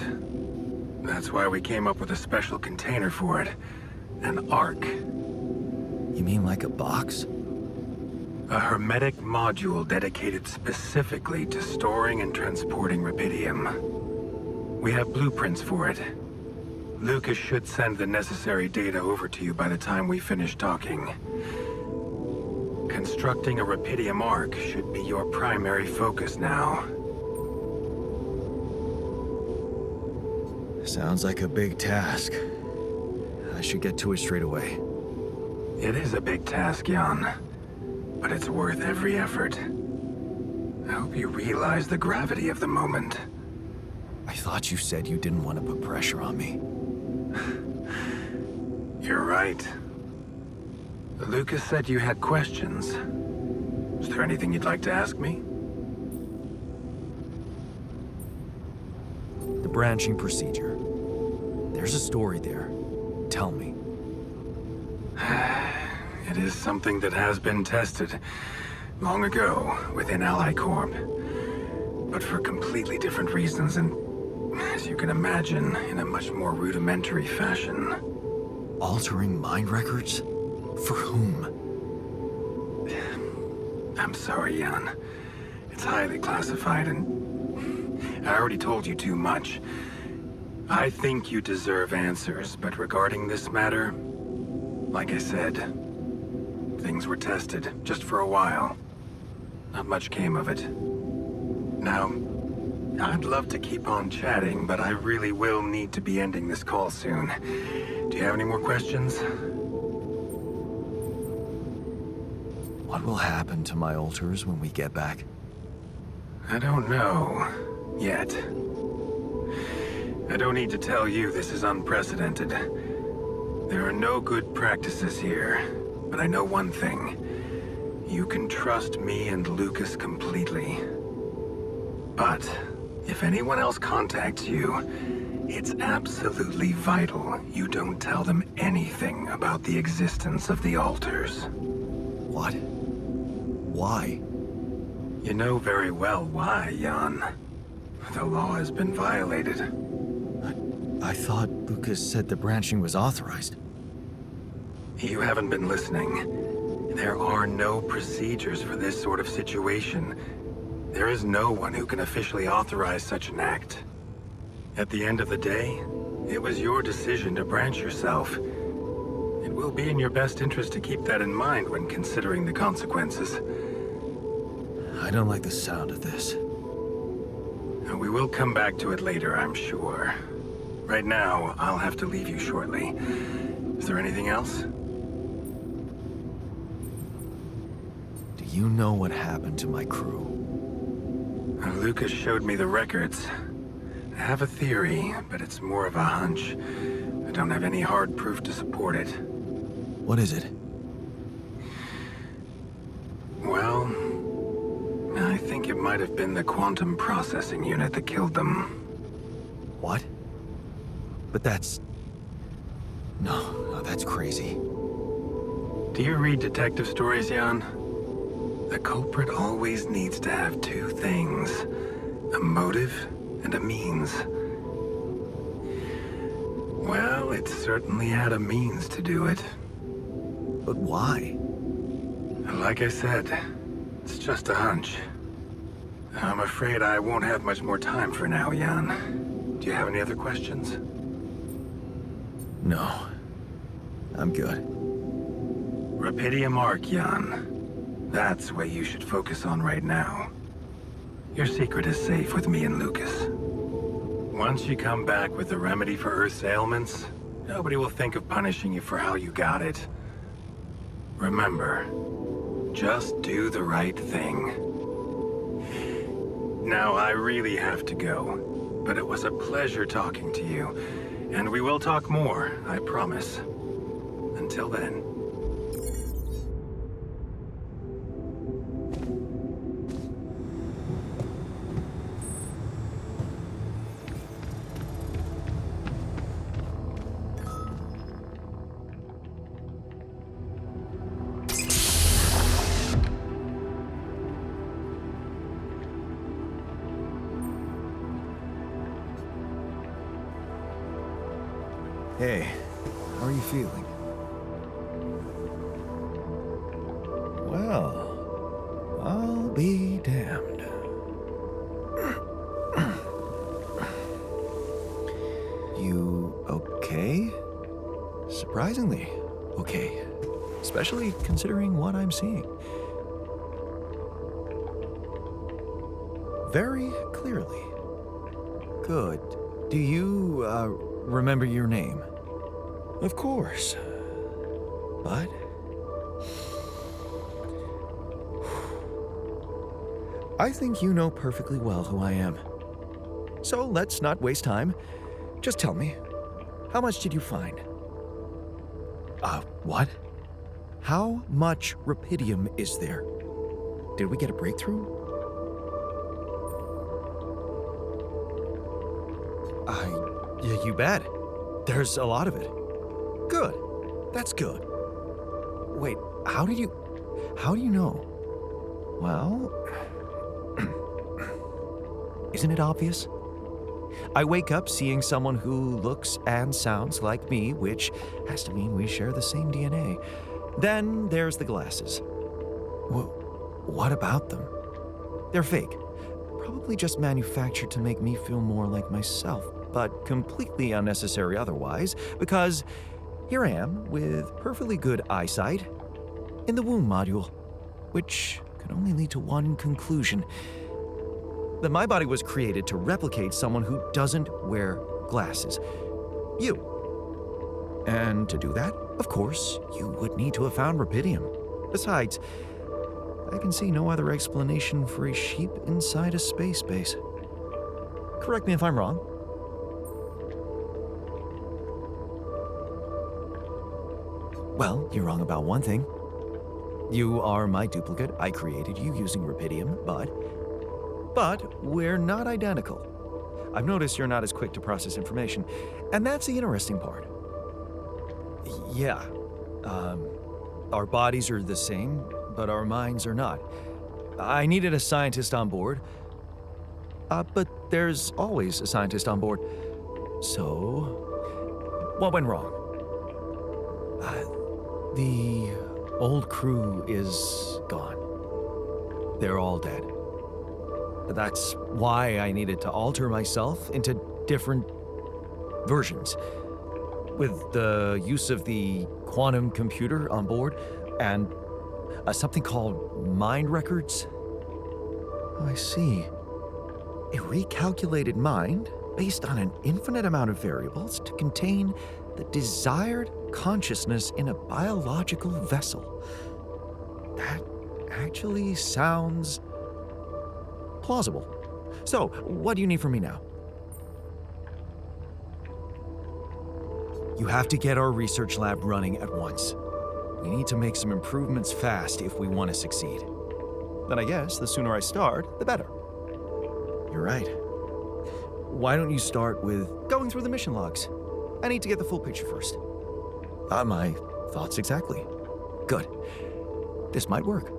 That's why we came up with a special container for it. An Ark. You mean like a box? A hermetic module dedicated specifically to storing and transporting Rapidium. We have blueprints for it. Lucas should send the necessary data over to you by the time we finish talking. Constructing a Rapidium Ark should be your primary focus now. Sounds like a big task. I should get to it straight away. It is a big task, Jan. But it's worth every effort. I hope you realize the gravity of the moment. I thought you said you didn't want to put pressure on me. You're right. Lucas said you had questions. Is there anything you'd like to ask me? The branching procedure. There's a story there. Tell me. It is something that has been tested long ago within Ally Corp. But for completely different reasons and, as you can imagine, in a much more rudimentary fashion. Altering mind records? For whom? I'm sorry, Jan. It's highly classified and I already told you too much. I think you deserve answers, but regarding this matter, Like I said, things were tested, just for a while. Not much came of it. Now, I'd love to keep on chatting, but I really will need to be ending this call soon. Do you have any more questions? What will happen to my altars when we get back? I don't know. Yet. I don't need to tell you this is unprecedented. There are no good practices here, but I know one thing. You can trust me and Lucas completely. But if anyone else contacts you, it's absolutely vital you don't tell them anything about the existence of the altars. What? Why? You know very well why, Jan. The law has been violated. I thought Lucas said the branching was authorized. You haven't been listening. There are no procedures for this sort of situation. There is no one who can officially authorize such an act. At the end of the day, it was your decision to branch yourself. It will be in your best interest to keep that in mind when considering the consequences. I don't like the sound of this. We will come back to it later, I'm sure. Right now, I'll have to leave you shortly. Is there anything else? Do you know what happened to my crew? Lucas showed me the records. I have a theory, but it's more of a hunch. I don't have any hard proof to support it. What is it? Well, I think it might have been the quantum processing unit that killed them. What? But that's... No, that's crazy. Do you read detective stories, Jan? The culprit always needs to have two things. A motive and a means. Well, it certainly had a means to do it. But why? Like I said, it's just a hunch. I'm afraid I won't have much more time for now, Jan. Do you have any other questions? No. I'm good. Rapidium Arc, Jan. That's what you should focus on right now. Your secret is safe with me and Lucas. Once you come back with a remedy for Earth's ailments, nobody will think of punishing you for how you got it. Remember, just do the right thing. Now, I really have to go, but it was a pleasure talking to you, and we will talk more, I promise. Until then. Hey, how are you feeling? Well, I'll be damned. You okay? Surprisingly okay. Especially considering what I'm seeing. Very clearly. Good. Do you, remember your name? Of course. But... I think you know perfectly well who I am. So let's not waste time. Just tell me, how much did you find? What? How much Rapidium is there? Did we get a breakthrough? Yeah, you bet. There's a lot of it. Good. That's good. Wait, how do you know? Well, isn't it obvious? I wake up seeing someone who looks and sounds like me, which has to mean we share the same DNA. Then there's the glasses. What about them? They're fake. Probably just manufactured to make me feel more like myself, but completely unnecessary otherwise, because here I am with perfectly good eyesight in the womb module, which could only lead to one conclusion: that my body was created to replicate someone who doesn't wear glasses. You. And to do that, of course, you would need to have found rubidium. Besides, I can see no other explanation for a sheep inside a space base. Correct me if I'm wrong. Well, you're wrong about one thing. You are my duplicate. I created you using rubidium, but we're not identical. I've noticed you're not as quick to process information, and that's the interesting part. Yeah, our bodies are the same, but our minds are not. I needed a scientist on board, but there's always a scientist on board. So, what went wrong? The old crew is gone. They're all dead. That's why I needed to alter myself into different versions. With the use of the quantum computer on board and something called mind records. Oh, I see. A recalculated mind based on an infinite amount of variables to contain the desired consciousness in a biological vessel. That actually sounds plausible. So, what do you need from me now? You have to get our research lab running at once. We need to make some improvements fast if we want to succeed. Then I guess the sooner I start, the better. You're right. Why don't you start with going through the mission logs? I need to get the full picture first. My thoughts exactly. Good. This might work.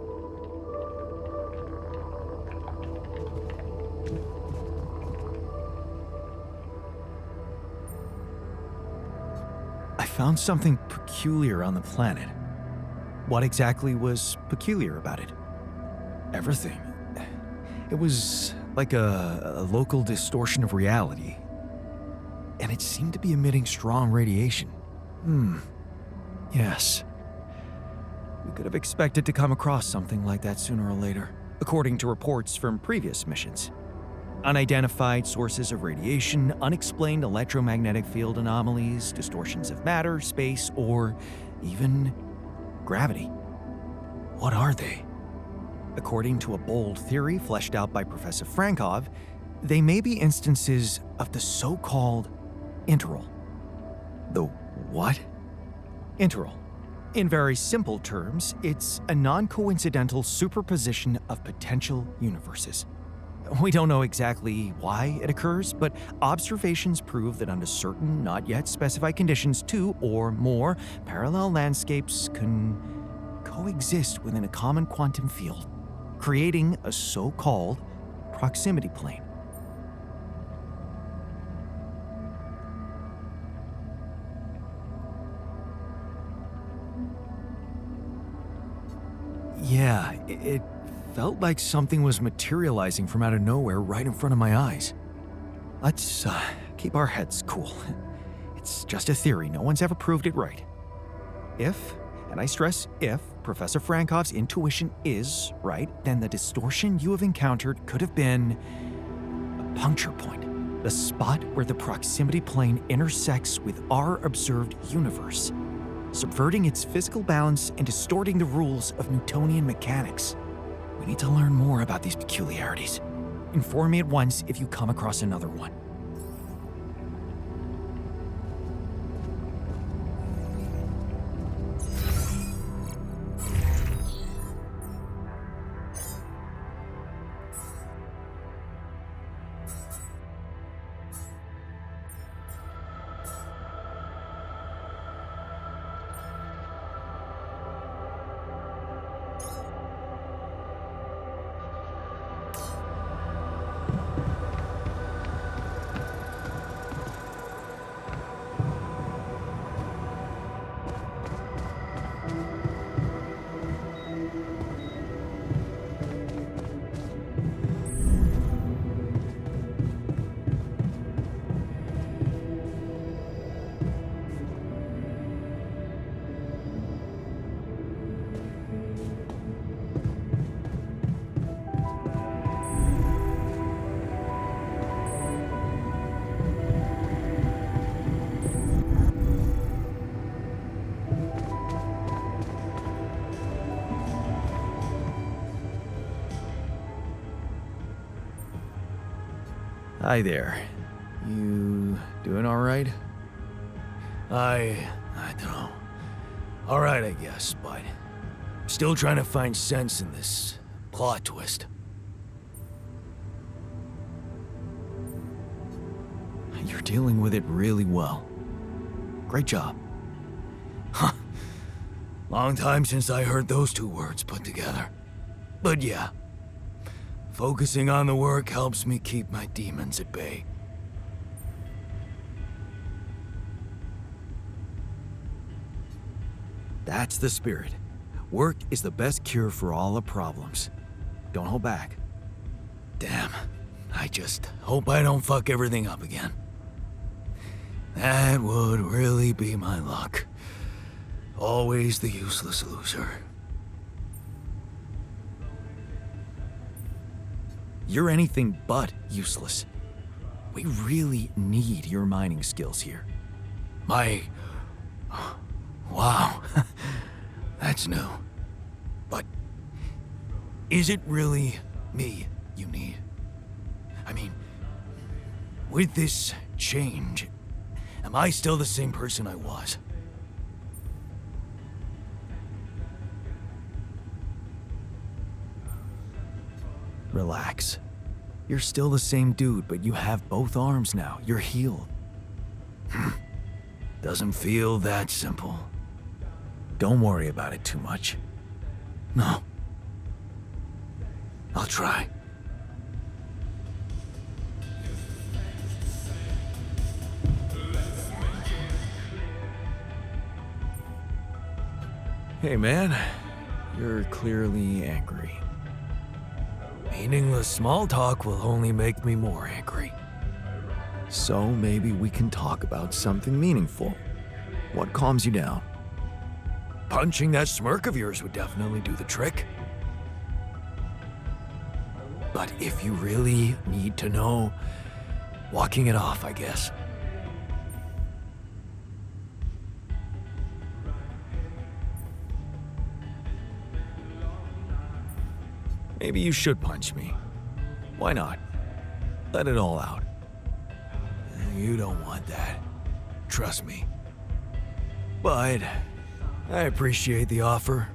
I found something peculiar on the planet. What exactly was peculiar about it? Everything. It was like a local distortion of reality. And it seemed to be emitting strong radiation. Yes. We could have expected to come across something like that sooner or later, according to reports from previous missions. Unidentified sources of radiation, unexplained electromagnetic field anomalies, distortions of matter, space, or even gravity. What are they? According to a bold theory fleshed out by Professor Frankov, they may be instances of the so-called interval. The what? Interval. In very simple terms, it's a non-coincidental superposition of potential universes. We don't know exactly why it occurs, but observations prove that under certain, not yet specified conditions, two or more parallel landscapes can coexist within a common quantum field, creating a so-called proximity plane. Yeah, it felt like something was materializing from out of nowhere right in front of my eyes. Let's keep our heads cool. It's just a theory. No one's ever proved it right. If, and I stress if, Professor Frankov's intuition is right, then the distortion you have encountered could have been a puncture point, the spot where the proximity plane intersects with our observed universe, subverting its physical balance and distorting the rules of Newtonian mechanics. We need to learn more about these peculiarities. Inform me at once if you come across another one. Hi there. You doing all right? I don't know. All right, I guess, but still trying to find sense in this plot twist. You're dealing with it really well. Great job. Huh. Long time since I heard those two words put together. But yeah, focusing on the work helps me keep my demons at bay. That's the spirit. Work is the best cure for all the problems. Don't hold back. Damn, I just hope I don't fuck everything up again. That would really be my luck. Always the useless loser. You're anything but useless. We really need your mining skills here. Wow, that's new. But is it really me you need? I mean, with this change, am I still the same person I was? Relax. You're still the same dude, but you have both arms now. You're healed. Doesn't feel that simple. Don't worry about it too much. No. I'll try. Hey man, you're clearly angry. Meaningless small talk will only make me more angry. So maybe we can talk about something meaningful. What calms you down? Punching that smirk of yours would definitely do the trick. But if you really need to know, walking it off, I guess. Maybe you should punch me. Why not? Let it all out. You don't want that. Trust me. But I appreciate the offer.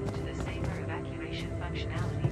To the safer evacuation functionality.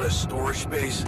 access storage space?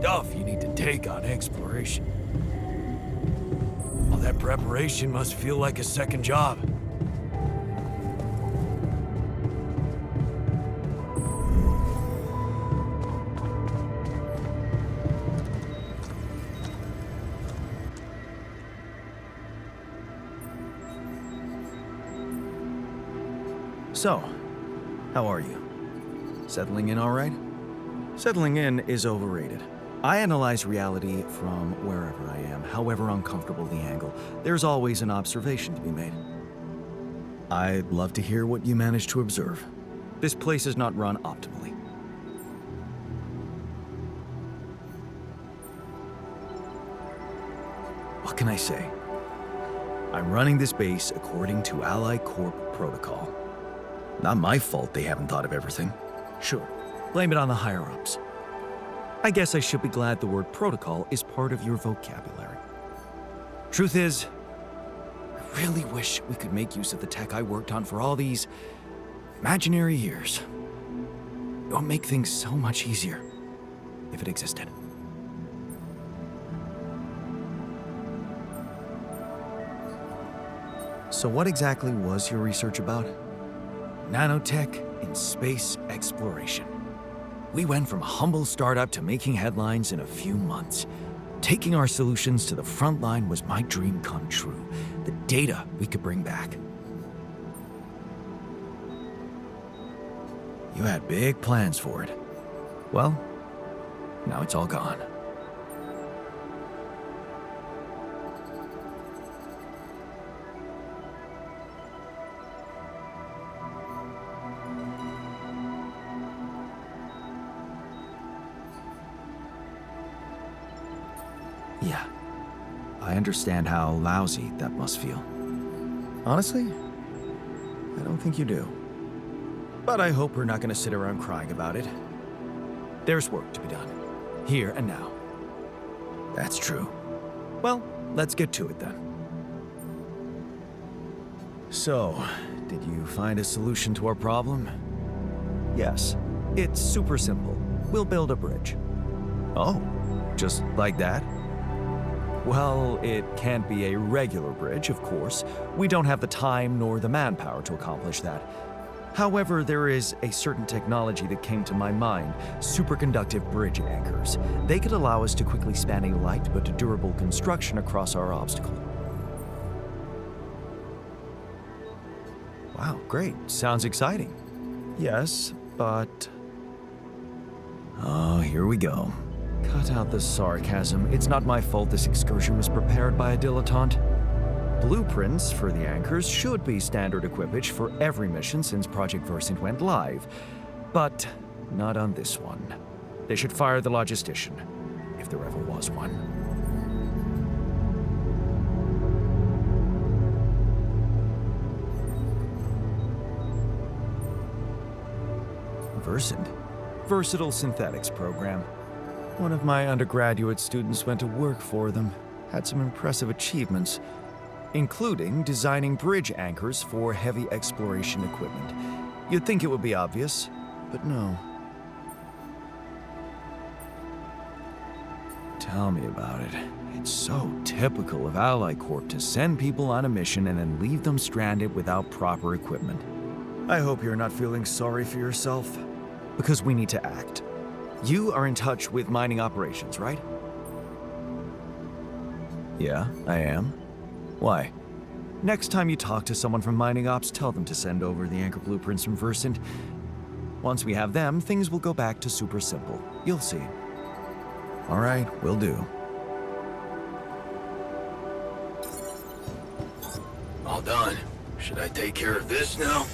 stuff you need to take on exploration. All that preparation must feel like a second job. So, how are you? Settling in all right? Settling in is overrated. I analyze reality from wherever I am, however uncomfortable the angle. There's always an observation to be made. I'd love to hear what you managed to observe. This place is not run optimally. What can I say? I'm running this base according to Ally Corp protocol. Not my fault they haven't thought of everything. Sure, blame it on the higher-ups. I guess I should be glad the word protocol is part of your vocabulary. Truth is, I really wish we could make use of the tech I worked on for all these imaginary years. It would make things so much easier if it existed. So what exactly was your research about? Nanotech in space exploration. We went from a humble startup to making headlines in a few months. Taking our solutions to the front line was my dream come true. The data we could bring back. You had big plans for it. Well, now it's all gone. Yeah, I understand how lousy that must feel. Honestly, I don't think you do. But I hope we're not going to sit around crying about it. There's work to be done, here and now. That's true. Well, let's get to it then. So, did you find a solution to our problem? Yes, it's super simple. We'll build a bridge. Oh, just like that? Well, it can't be a regular bridge, of course. We don't have the time nor the manpower to accomplish that. However, there is a certain technology that came to my mind, superconductive bridge anchors. They could allow us to quickly span a light but durable construction across our obstacle. Wow, great. Sounds exciting. Yes, but... Oh, here we go. Cut out the sarcasm. It's not my fault this excursion was prepared by a dilettante. Blueprints for the anchors should be standard equipage for every mission since Project Versant went live, but not on this one. They should fire the logistician, if there ever was one. Versant? Versatile Synthetics Program. One of my undergraduate students went to work for them, had some impressive achievements, including designing bridge anchors for heavy exploration equipment. You'd think it would be obvious, but no. Tell me about it. It's so typical of Ally Corp to send people on a mission and then leave them stranded without proper equipment. I hope you're not feeling sorry for yourself, because we need to act. You are in touch with mining operations, right? Yeah, I am. Why? Next time you talk to someone from mining ops, tell them to send over the anchor blueprints from Versant. Once we have them, things will go back to super simple. You'll see. All right, will do. All done. Should I take care of this now?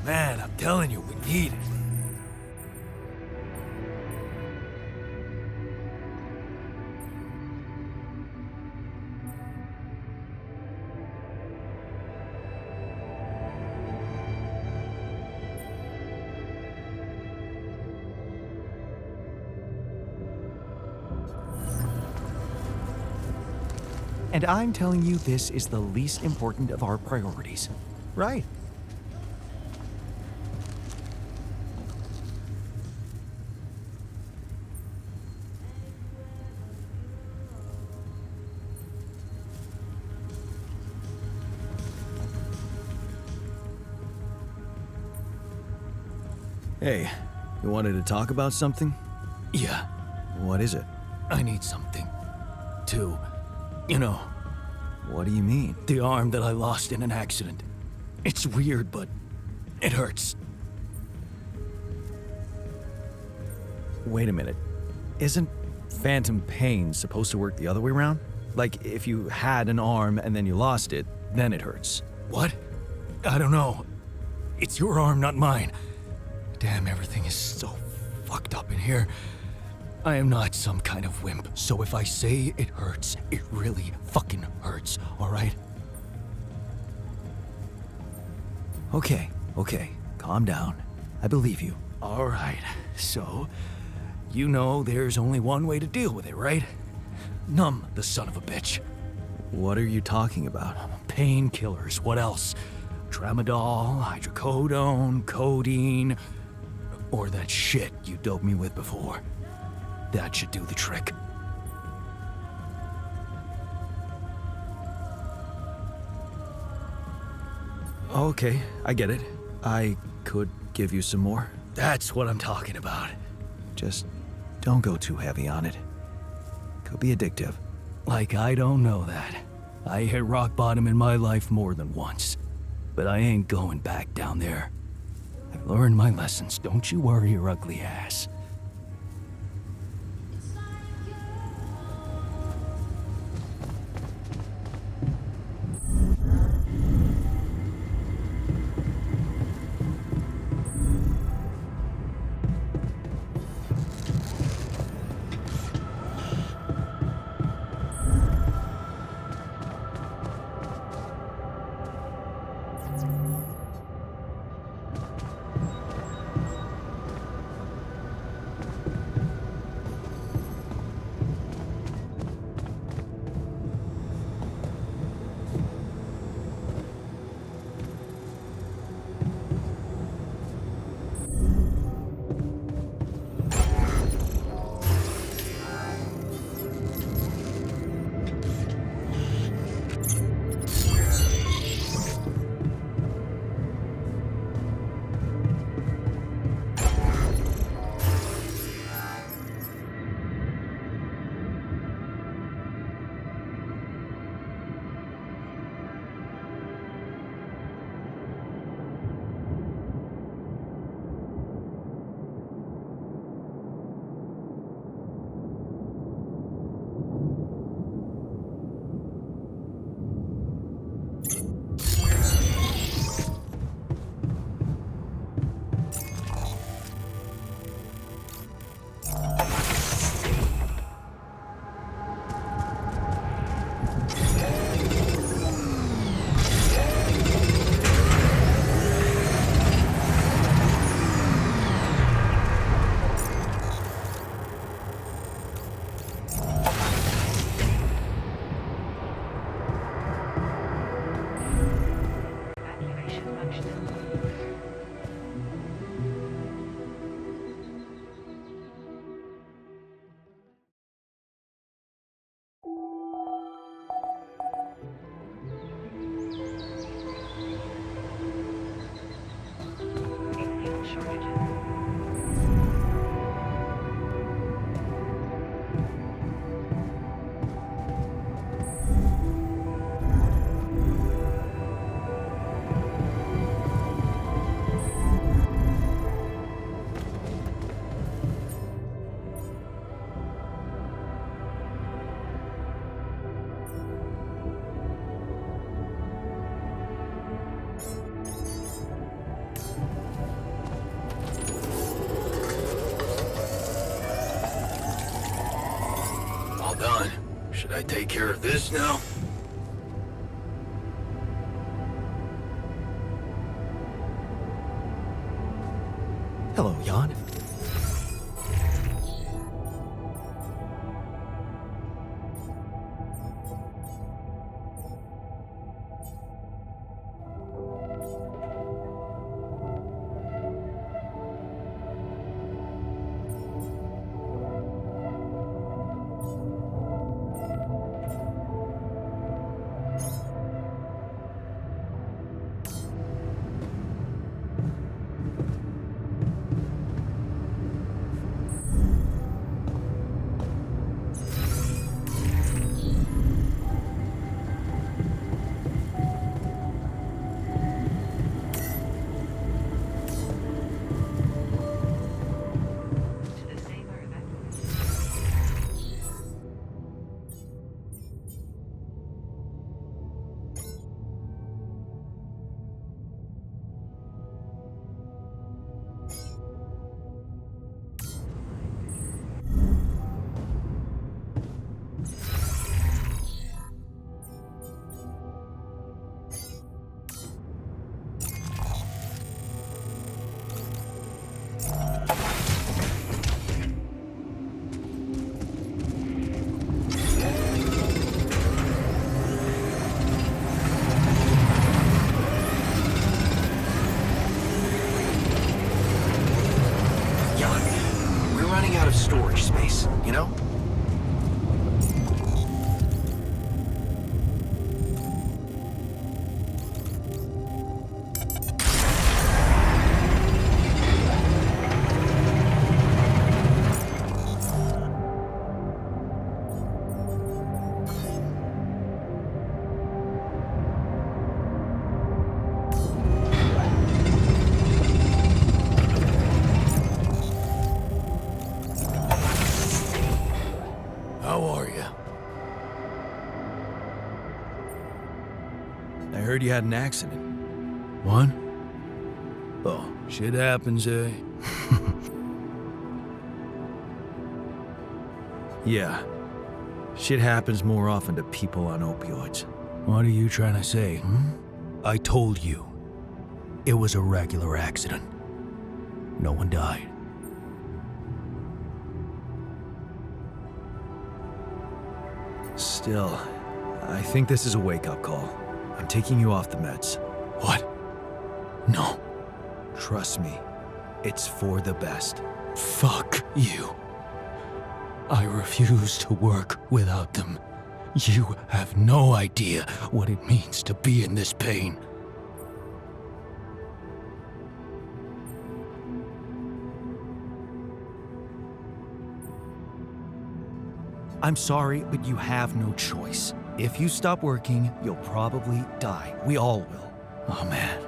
Man, I'm telling you, we need it. And I'm telling you this is the least important of our priorities. Right? Hey, you wanted to talk about something? Yeah, What is it? I need something. To, you know, What do you mean? the arm that I lost in an accident. It's weird, but it hurts. Wait a minute. Isn't phantom pain supposed to work the other way around? Like, if you had an arm and then you lost it, then it hurts. What? I don't know. It's your arm, not mine. Damn, everything is so fucked up in here. I am not some kind of wimp, so if I say it hurts, it really fucking hurts, alright? Okay, calm down. I believe you. Alright, so, you know there's only one way to deal with it, right? Numb the son of a bitch. What are you talking about? Painkillers, what else? Tramadol, hydrocodone, codeine, or that shit you doped me with before. That should do the trick. Okay, I get it. I could give you some more. That's what I'm talking about. Just don't go too heavy on it. Could be addictive. Like I don't know that. I hit rock bottom in my life more than once. But I ain't going back down there. I've learned my lessons, don't you worry your ugly ass. Activation functionality. In fuel shortages. I take care of this now? Hello, Jan. To the sailor evacuation. Jan, we're running out of storage space, you know? How are you? I heard you had an accident. What? Oh, shit happens, eh? Yeah. Shit happens more often to people on opioids. What are you trying to say, I told you. It was a regular accident. No one died. Still, I think this is a wake-up call. I'm taking you off the meds. What? No. Trust me, it's for the best. Fuck you. I refuse to work without them. You have no idea what it means to be in this pain. I'm sorry, but you have no choice. If you stop working, you'll probably die. We all will. Oh man.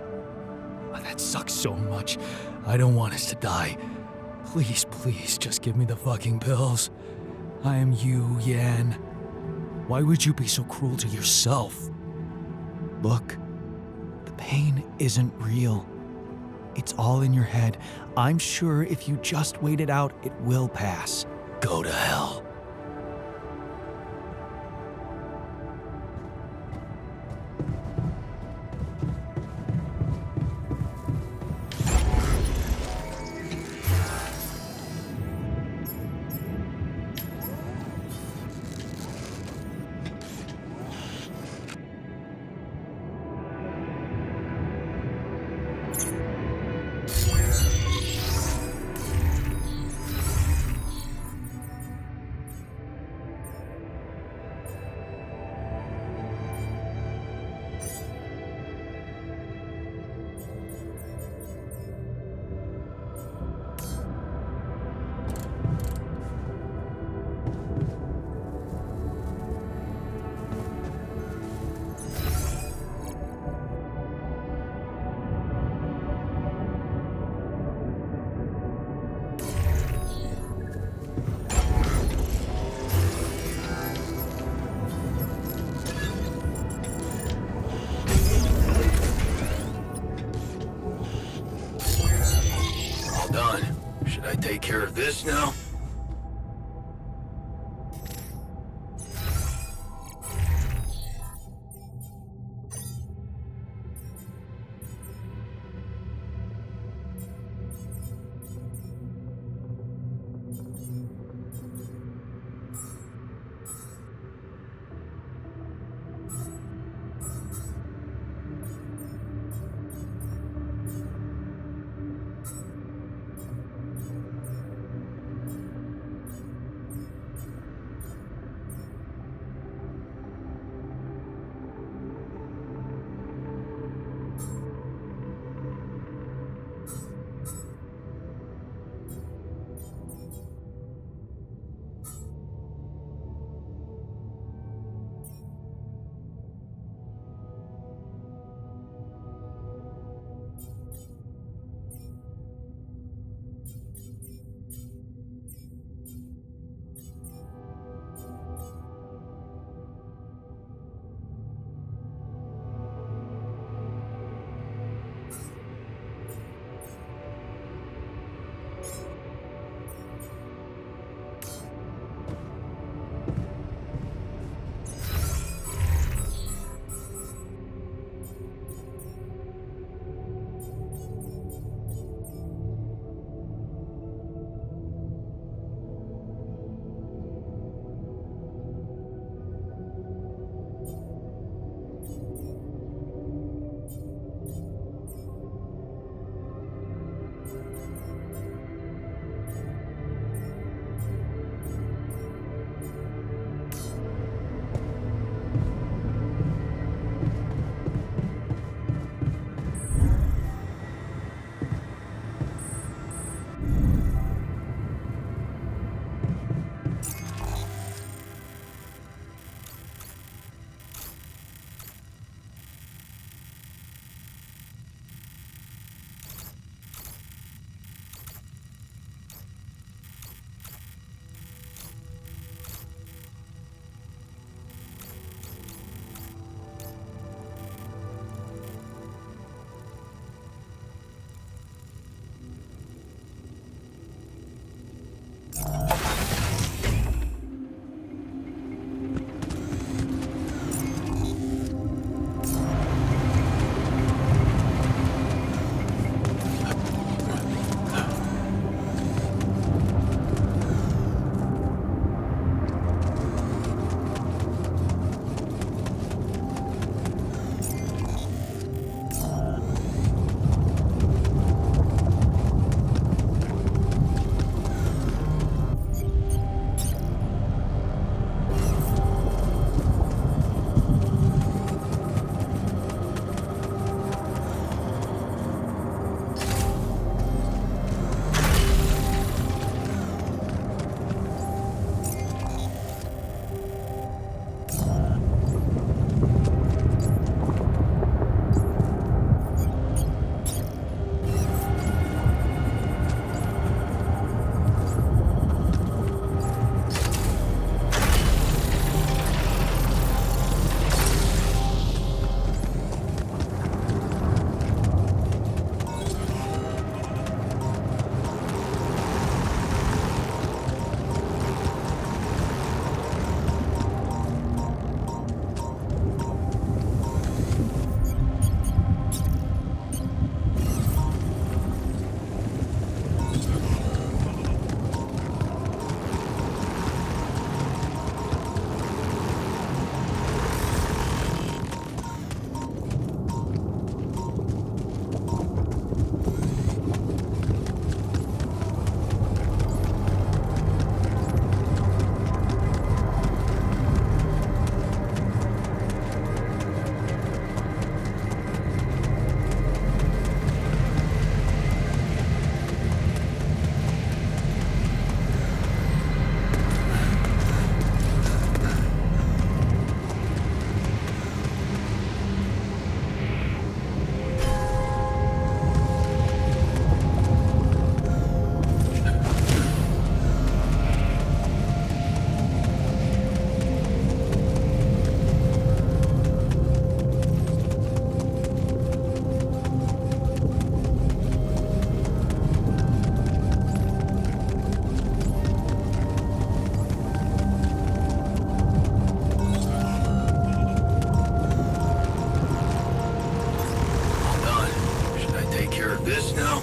Oh, that sucks so much. I don't want us to die. Please, please, just give me the fucking pills. I am you, Yan. Why would you be so cruel to yourself? Look, the pain isn't real. It's all in your head. I'm sure if you just wait it out, it will pass. Go to hell. Take care of this now? this now?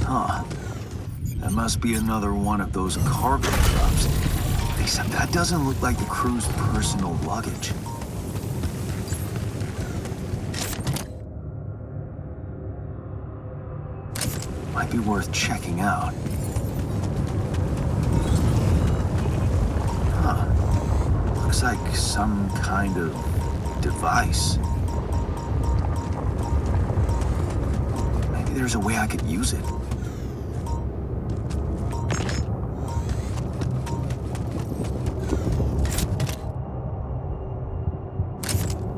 Huh. That must be another one of those cargo drops. Except that doesn't look like the crew's personal luggage. Might be worth checking out. Huh. Looks like some kind of device. Maybe there's a way I could use it.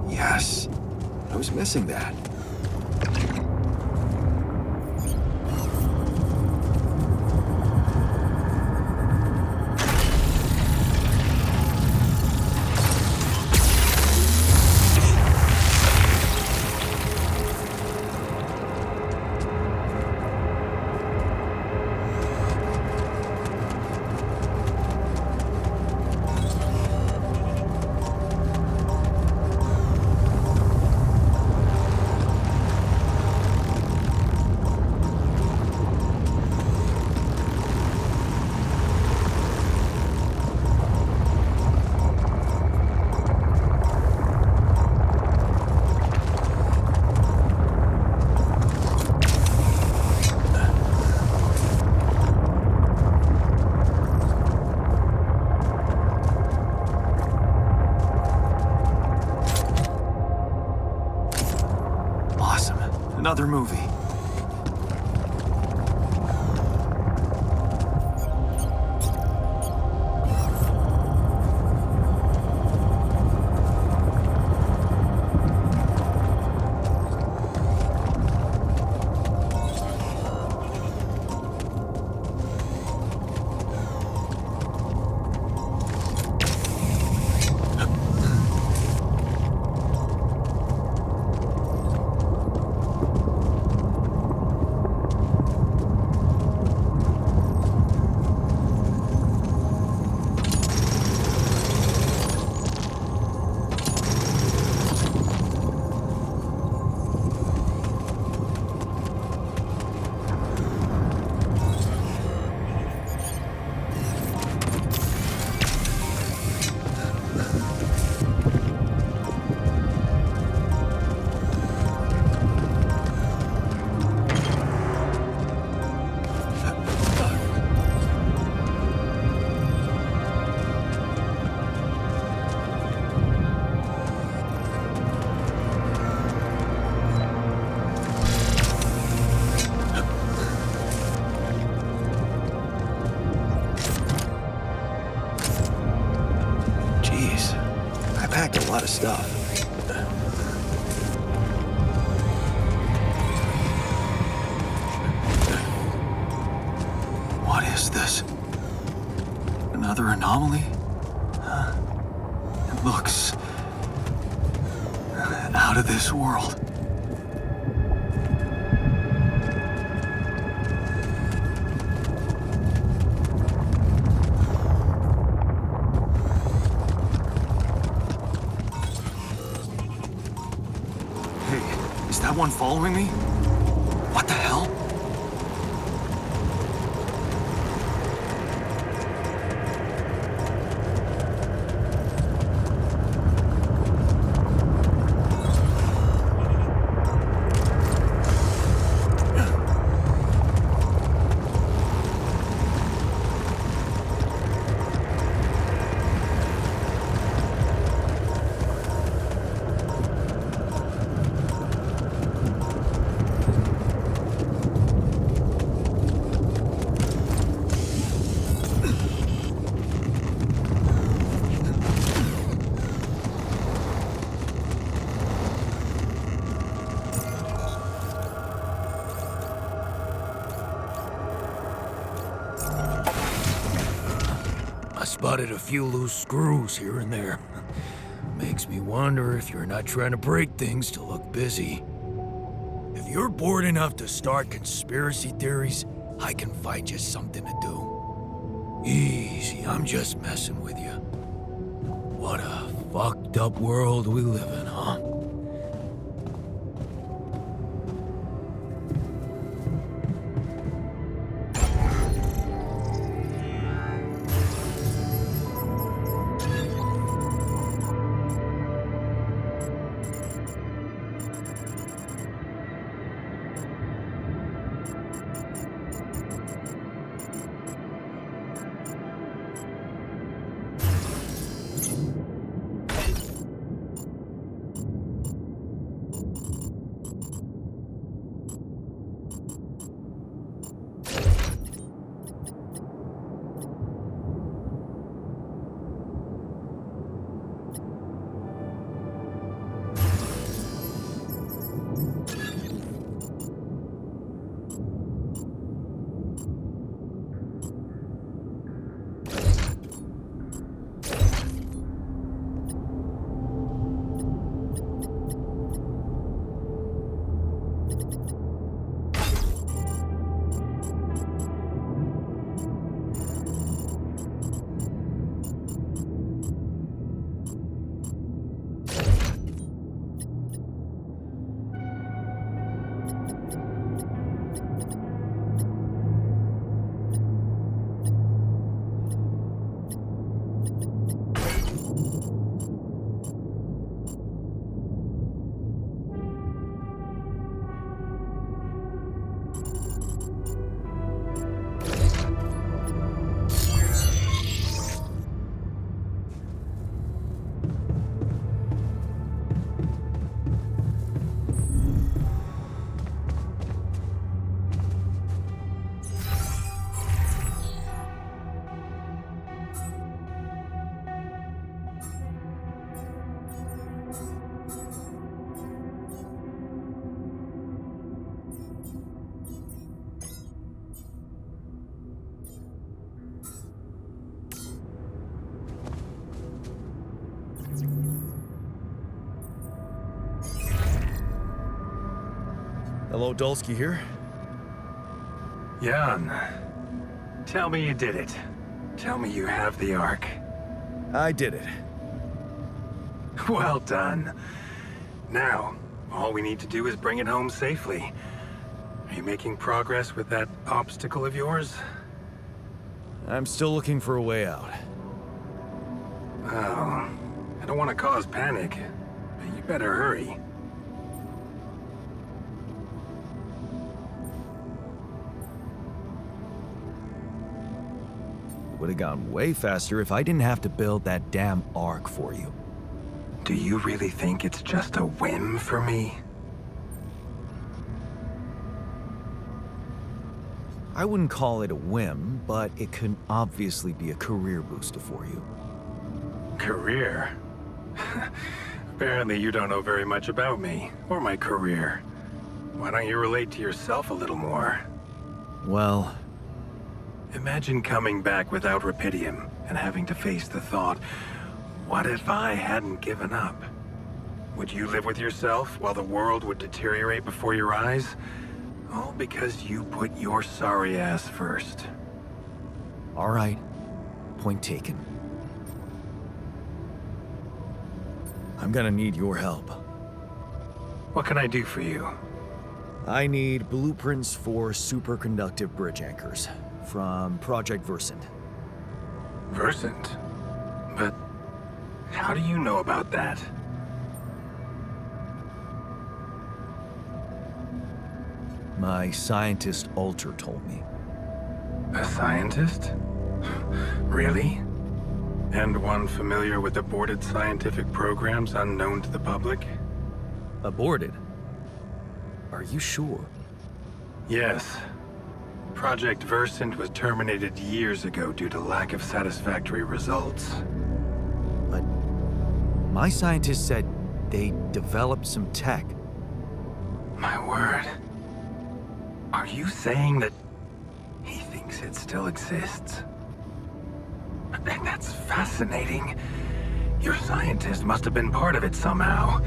Yes. I was missing that. Another movie. A lot of stuff. What is this? Another anomaly? It looks out of this world. Is that one following me? What the hell? Spotted a few loose screws here and there. Makes me wonder if you're not trying to break things to look busy. If you're bored enough to start conspiracy theories, I can find you something to do. Easy, I'm just messing with you. What a fucked up world we live in, huh? Hello, Dulski here. Jan, tell me you did it. Tell me you have the Ark. I did it. Well done. Now, all we need to do is bring it home safely. Are you making progress with that obstacle of yours? I'm still looking for a way out. Oh, I don't want to cause panic, but you better hurry. Would have gone way faster if I didn't have to build that damn Ark for you. Do you really think it's just a whim for me? I wouldn't call it a whim, but it can obviously be a career booster for you. Career? Apparently you don't know very much about me, or my career. Why don't you relate to yourself a little more? Well, Imagine coming back without Rapidium and having to face the thought, what if I hadn't given up? Would you live with yourself while the world would deteriorate before your eyes? All because you put your sorry ass first. all right. Point taken. I'm gonna need your help. What can I do for you? I need blueprints for superconductive bridge anchors from Project Versant. Versant? But how do you know about that? My scientist Alter told me. A scientist? Really? And one familiar with aborted scientific programs unknown to the public? Aborted? Are you sure? Yes. Project Versant was terminated years ago due to lack of satisfactory results. But my scientist said they developed some tech. My word. Are you saying that he thinks it still exists? That's fascinating. Your scientist must have been part of it somehow.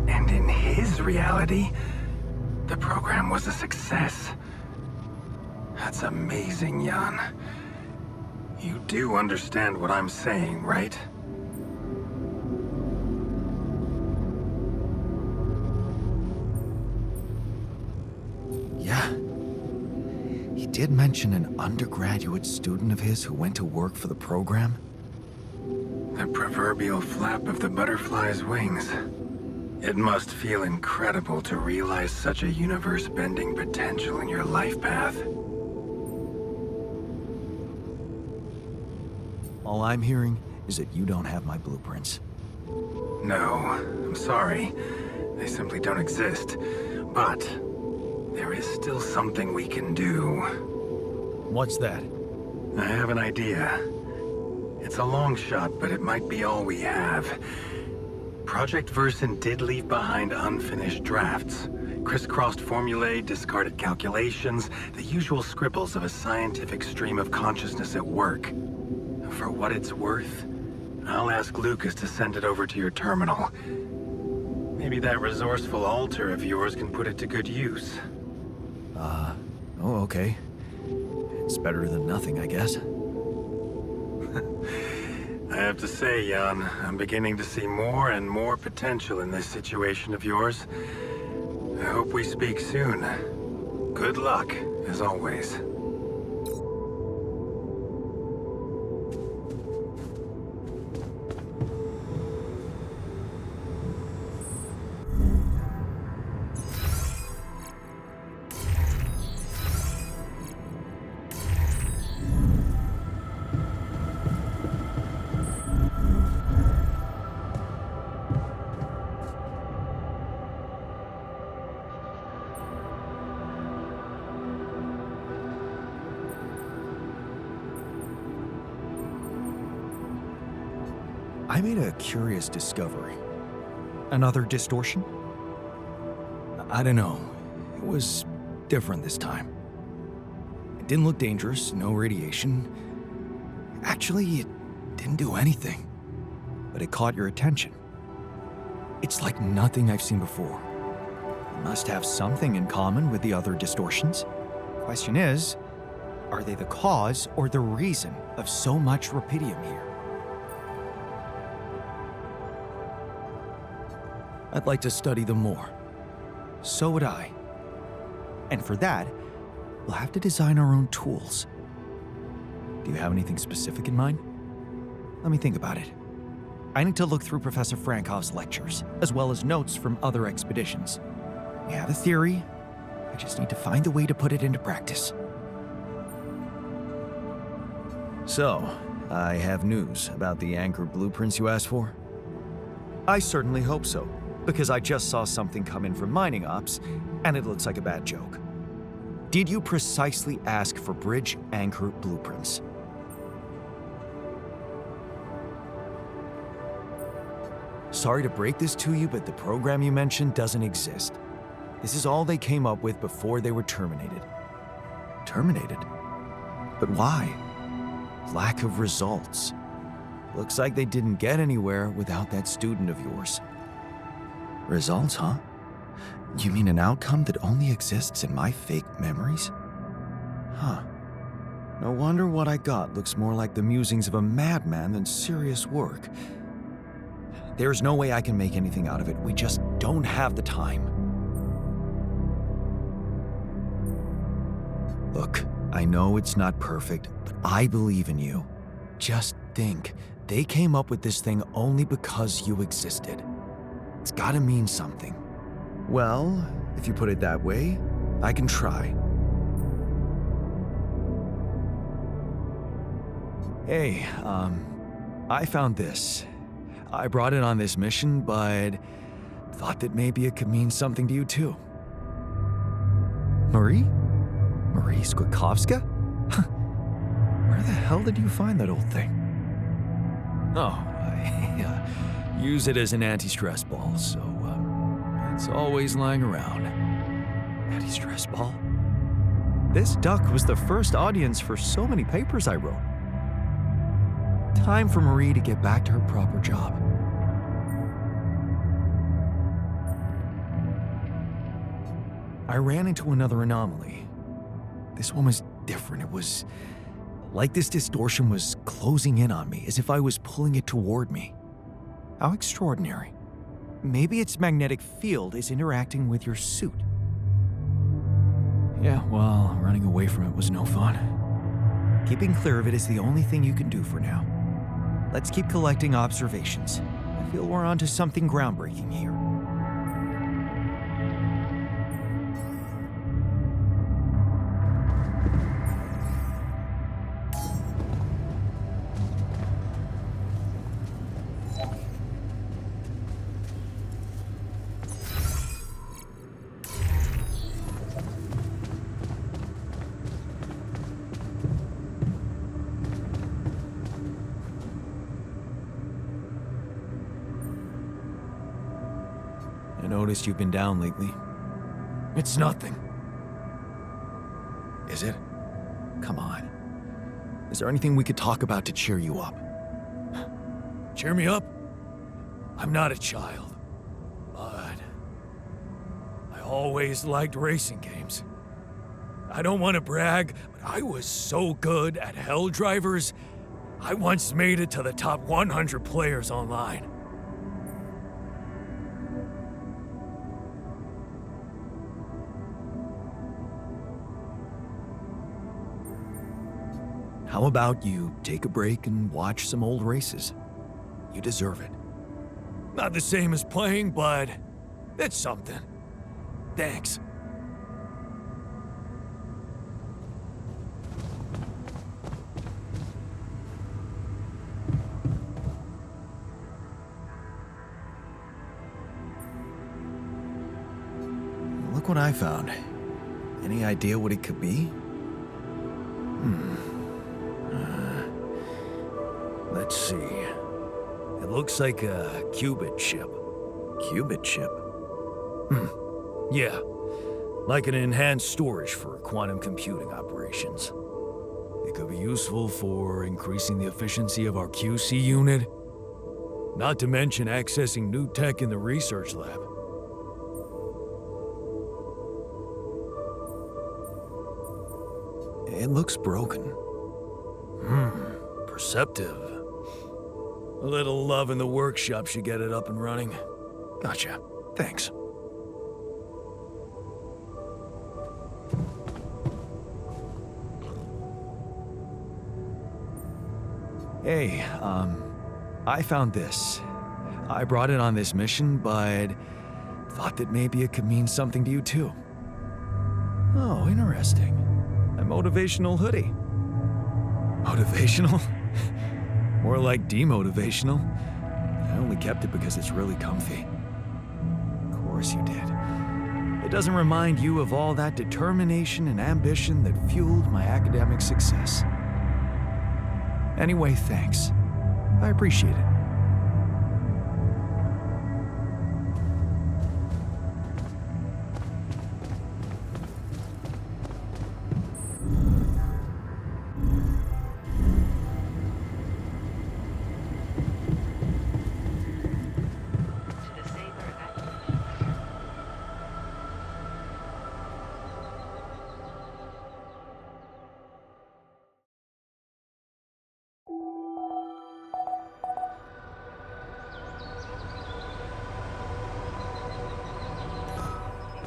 And in his reality, the program was a success. That's amazing, Jan. You do understand what I'm saying, right? Yeah. He did mention an undergraduate student of his who went to work for the program. The proverbial flap of the butterfly's wings. It must feel incredible to realize such a universe-bending potential in your life path. All I'm hearing is that you don't have my blueprints. No, I'm sorry. They simply don't exist. But there is still something we can do. What's that? I have an idea. It's a long shot, but it might be all we have. Project Versen did leave behind unfinished drafts. Crisscrossed formulae, discarded calculations, the usual scribbles of a scientific stream of consciousness at work. For what it's worth, I'll ask Lucas to send it over to your terminal. Maybe that resourceful alter of yours can put it to good use. Oh, okay. It's better than nothing, I guess. I have to say, Jan, I'm beginning to see more and more potential in this situation of yours. I hope we speak soon. Good luck, as always. I made a curious discovery. Another distortion? I don't know. It was different this time. It didn't look dangerous, no radiation. Actually, it didn't do anything. But it caught your attention. It's like nothing I've seen before. It must have something in common with the other distortions. Question is, are they the cause or the reason of so much rupidium here? I'd like to study them more. So would I. And for that, we'll have to design our own tools. Do you have anything specific in mind? Let me think about it. I need to look through Professor Frankov's lectures, as well as notes from other expeditions. We have a theory. I just need to find a way to put it into practice. So, I have news about the anchored blueprints you asked for? I certainly hope so, because I just saw something come in from mining ops, and it looks like a bad joke. Did you precisely ask for bridge anchor blueprints? Sorry to break this to you, but the program you mentioned doesn't exist. This is all they came up with before they were terminated. Terminated? But why? Lack of results. Looks like they didn't get anywhere without that student of yours. Results, huh? You mean an outcome that only exists in my fake memories? Huh. No wonder what I got looks more like the musings of a madman than serious work. There's no way I can make anything out of it. We just don't have the time. Look, I know it's not perfect, but I believe in you. Just think, they came up with this thing only because you existed. It's gotta mean something. Well, if you put it that way, I can try. Hey, I found this. I brought it on this mission, but thought that maybe it could mean something to you too. Marie? Marie Skwakovska? Where the hell did you find that old thing? Oh, I use it as an anti-stress ball, so it's always lying around. Anti-stress ball? This duck was the first audience for so many papers I wrote. Time for Marie to get back to her proper job. I ran into another anomaly. This one was different. It was like this distortion was closing in on me, as if I was pulling it toward me. How extraordinary. Maybe its magnetic field is interacting with your suit. Yeah, well, running away from it was no fun. Keeping clear of it is the only thing you can do for now. Let's keep collecting observations. I feel we're onto something groundbreaking here. I noticed you've been down lately. It's nothing. Is it? Come on. Is there anything we could talk about to cheer you up? Cheer me up? I'm not a child, but I always liked racing games. I don't want to brag, but I was so good at Hell Drivers, I once made it to the top 100 players online. How about you take a break and watch some old races? You deserve it. Not the same as playing, but it's something. Thanks. Look what I found. Any idea what it could be? Let's see. It looks like a qubit chip. Qubit chip? Yeah, like an enhanced storage for quantum computing operations. It could be useful for increasing the efficiency of our QC unit, not to mention accessing new tech in the research lab. It looks broken. Perceptive. A little love in the workshop should get it up and running. Gotcha. Thanks. Hey, I found this. I brought it on this mission, but thought that maybe it could mean something to you too. Oh, interesting. A motivational hoodie. Motivational? More like demotivational. I only kept it because it's really comfy. Of course you did. It doesn't remind you of all that determination and ambition that fueled my academic success. Anyway, thanks. I appreciate it. To the saber evacuation.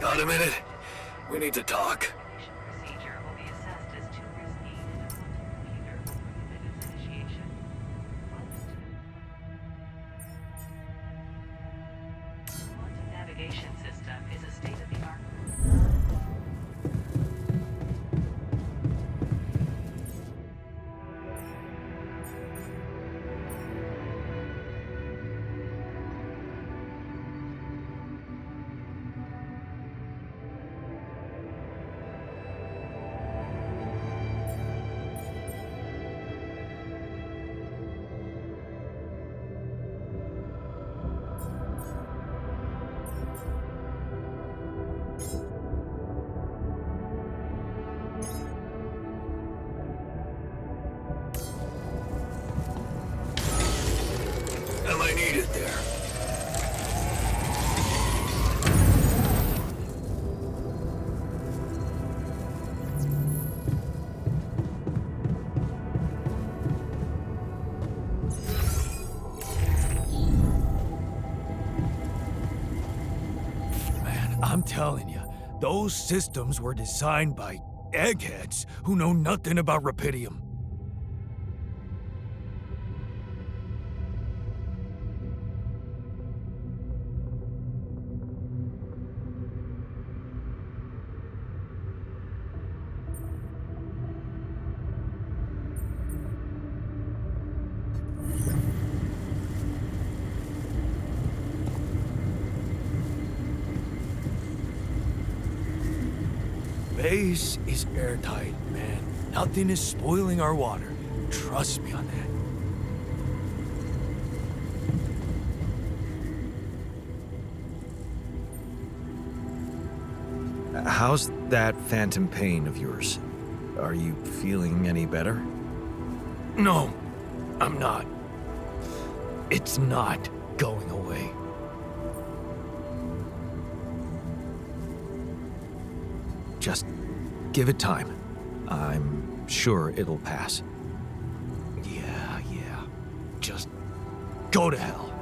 Got a minute? We need to talk. Initiation procedure will be assessed as too risky and a quantum computer will prohibit its initiation. The quantum navigation system is a state-of-the-art. telling you, those systems were designed by eggheads who know nothing about rupidium. Base is airtight, man. Nothing is spoiling our water. Trust me on that. How's that phantom pain of yours? Are you feeling any better? No, I'm not. It's not going away. Just give it time. I'm sure it'll pass. Yeah. Just go to hell.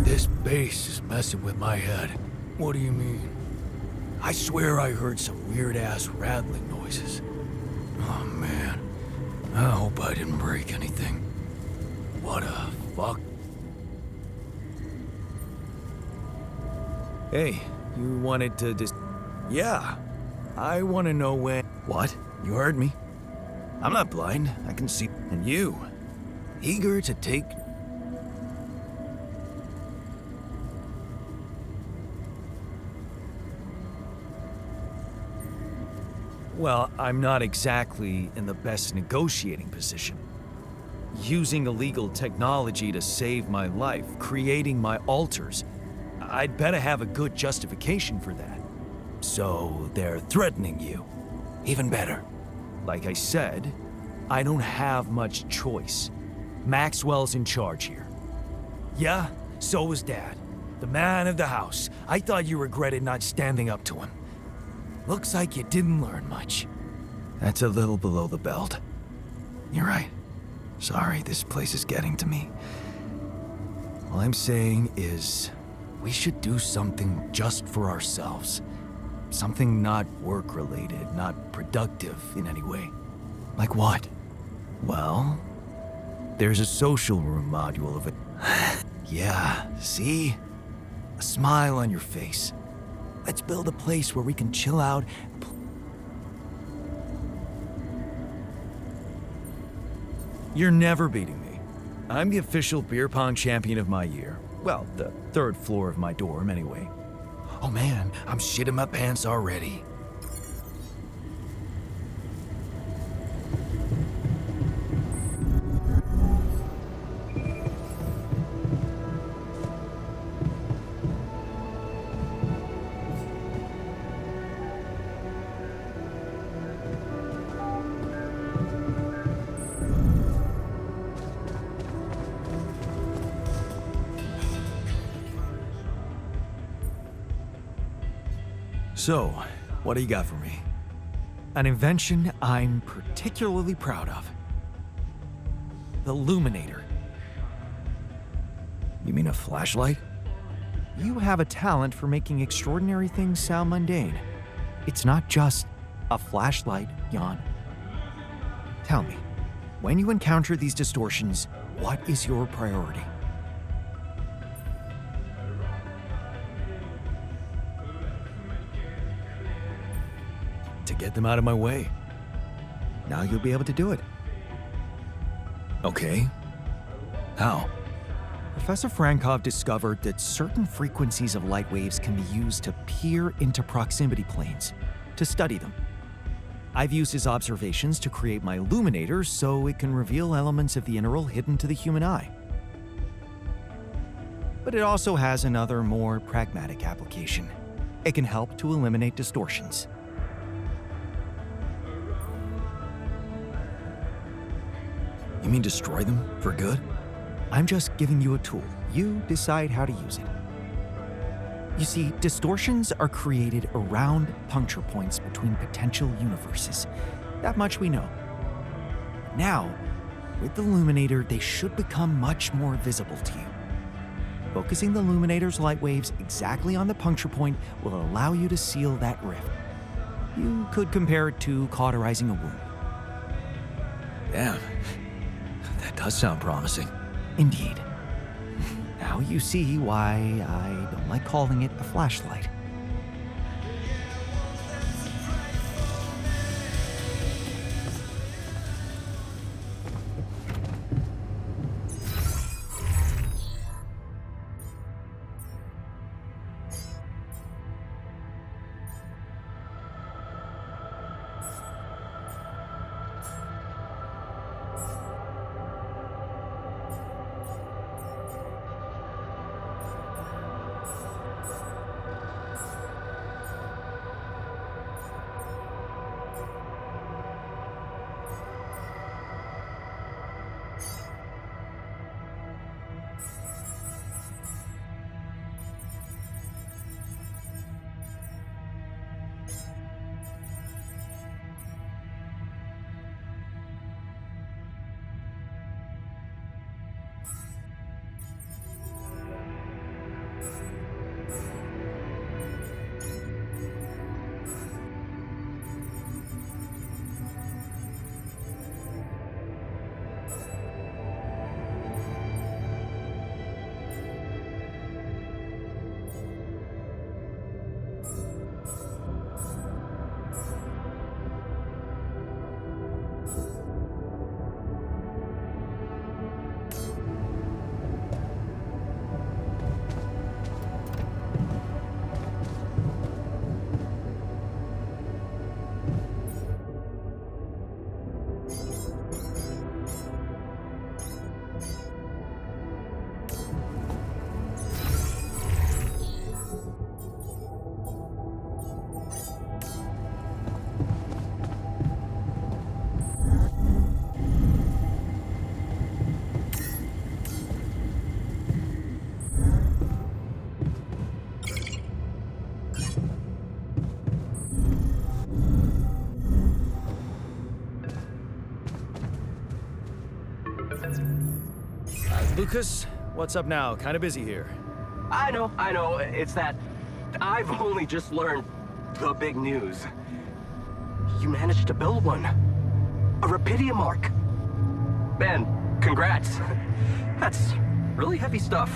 This bass is messing with my head. What do you mean? I swear I heard some weird-ass rattling noises. Oh, man. I hope I didn't break anything. What a fuck? Hey, you wanted to just... Yeah, I want to know when... What? You heard me. I'm not blind, I can see... And you, eager to take... Well, I'm not exactly in the best negotiating position. Using illegal technology to save my life, creating my altars, I'd better have a good justification for that. So they're threatening you. Even better. Like I said, I don't have much choice. Maxwell's in charge here. Yeah, so was Dad. The man of the house. I thought you regretted not standing up to him. Looks like you didn't learn much. That's a little below the belt. You're right. Sorry, this place is getting to me. All I'm saying is, we should do something just for ourselves. Something not work-related, not productive in any way. Like what? Well, there's a social room module of it. Yeah, see? A smile on your face. Let's build a place where we can chill out. You're never beating me. I'm the official beer pong champion of my year. Well, the third floor of my dorm, anyway. Oh man, I'm shitting my pants already. So, what do you got for me? An invention I'm particularly proud of. The Luminator. You mean a flashlight? You have a talent for making extraordinary things sound mundane. It's not just a flashlight, Jan. Tell me, when you encounter these distortions, what is your priority? To get them out of my way. Now you'll be able to do it. Okay. How? Professor Frankov discovered that certain frequencies of light waves can be used to peer into proximity planes, to study them. I've used his observations to create my illuminator so it can reveal elements of the integral hidden to the human eye. But it also has another, more pragmatic application. It can help to eliminate distortions. You mean destroy them for good? I'm just giving you a tool. You decide how to use it. You see, distortions are created around puncture points between potential universes. That much we know. Now, with the Luminator, they should become much more visible to you. Focusing the Luminator's light waves exactly on the puncture point will allow you to seal that rift. You could compare it to cauterizing a wound. Damn. That does sound promising. Indeed. Now you see why I don't like calling it a flashlight. Lucas, what's up now? Kinda busy here. I know. It's that I've only just learned the big news. You managed to build one. A Rapidium Arc. Man, congrats. That's really heavy stuff.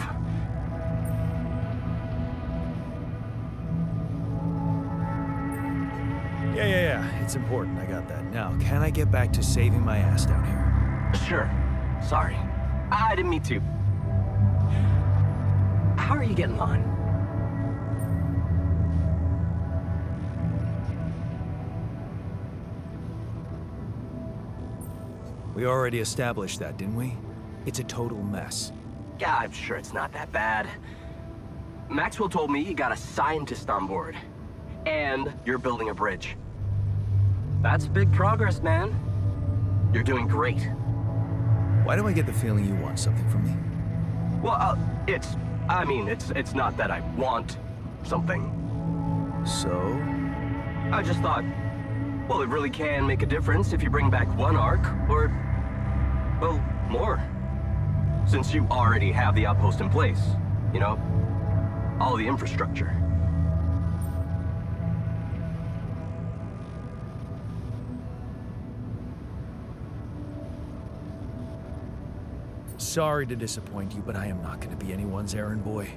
Yeah. It's important. I got that. Now, can I get back to saving my ass down here? Sure. Sorry. I didn't mean to. How are you getting on? We already established that, didn't we? It's a total mess. Yeah, I'm sure it's not that bad. Maxwell told me you got a scientist on board. And you're building a bridge. That's big progress, man. You're doing great. Why do I get the feeling you want something from me? Well, it's not that I want something. So? I just thought, well, it really can make a difference if you bring back one arc, or, well, more. Since you already have the outpost in place, you know? All the infrastructure. Sorry to disappoint you, but I am not going to be anyone's errand boy.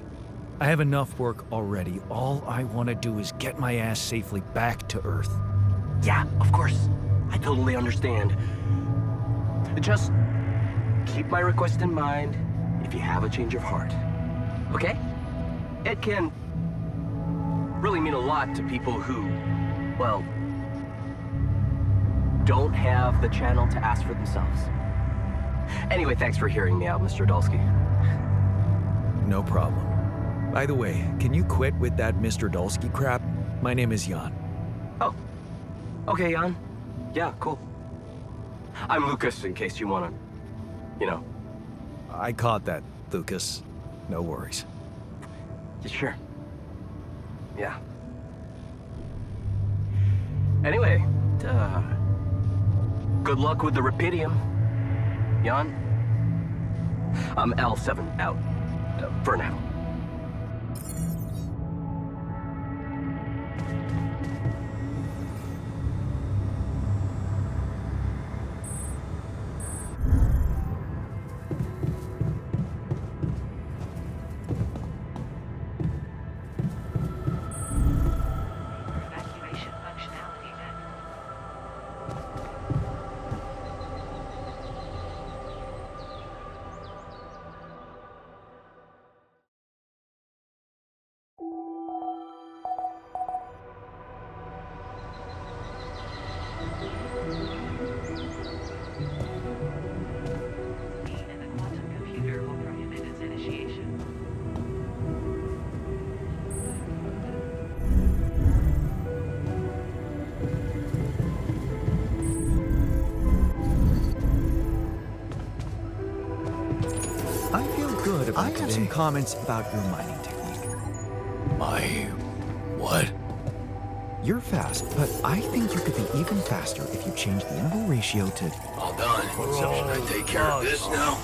I have enough work already. All I want to do is get my ass safely back to Earth. Yeah, of course. I totally understand. Just keep my request in mind if you have a change of heart. Okay? It can really mean a lot to people who, well, don't have the channel to ask for themselves. Anyway, thanks for hearing me out, Mr. Dulski. No problem. By the way, can you quit with that Mr. Dulski crap? My name is Jan. Oh. Okay, Jan. Yeah, cool. I'm Lucas, in case you wanna, I caught that, Lucas. No worries. Sure. Yeah. Anyway, good luck with the Rapidium, Jan. I'm L7 out, for now. Evacuation functionality next. Being in a quantum computer will prohibit its initiation. I feel good about I today. have some Comments about your mining technique. My... what? You're fast, but I think you could be even faster if you change the interval ratio to... All done. So should I take care of this now?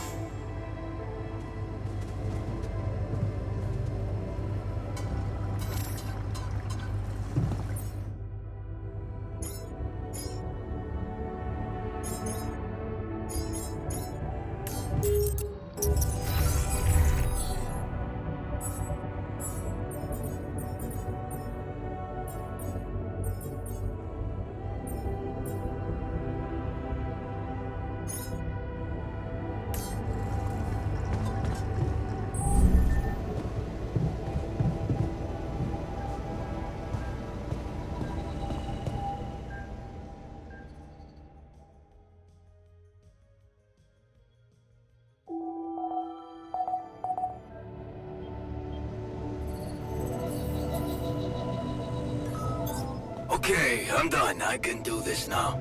Okay, I'm done. I can do this now.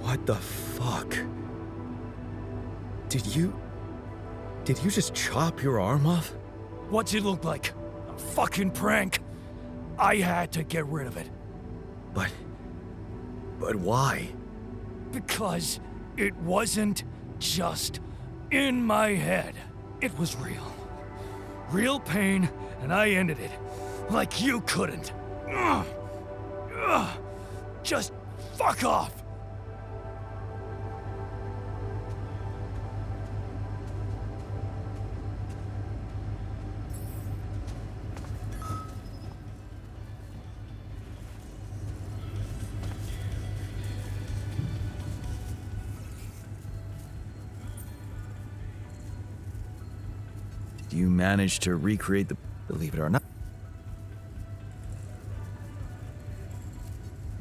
What the fuck? Did you just chop your arm off? What's it look like? A fucking prank. I had to get rid of it. But why? Because it wasn't just in my head. It was real. Real pain, and I ended it. Like you couldn't. Ugh. Ugh. Just fuck off. You managed to recreate the... Believe it or not.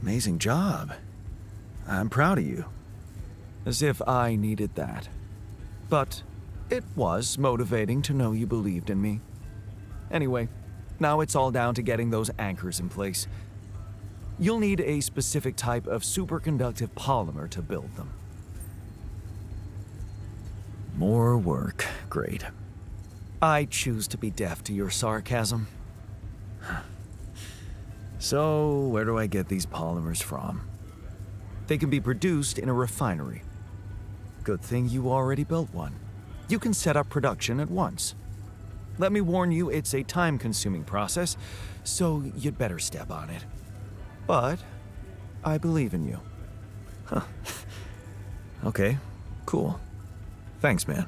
Amazing job. I'm proud of you. As if I needed that. But it was motivating to know you believed in me. Anyway, now it's all down to getting those anchors in place. You'll need a specific type of superconductive polymer to build them. More work. Great. I choose to be deaf to your sarcasm. So, where do I get these polymers from? They can be produced in a refinery. Good thing you already built one. You can set up production at once. Let me warn you, it's a time-consuming process, so you'd better step on it. But I believe in you. Okay, cool. Thanks, man.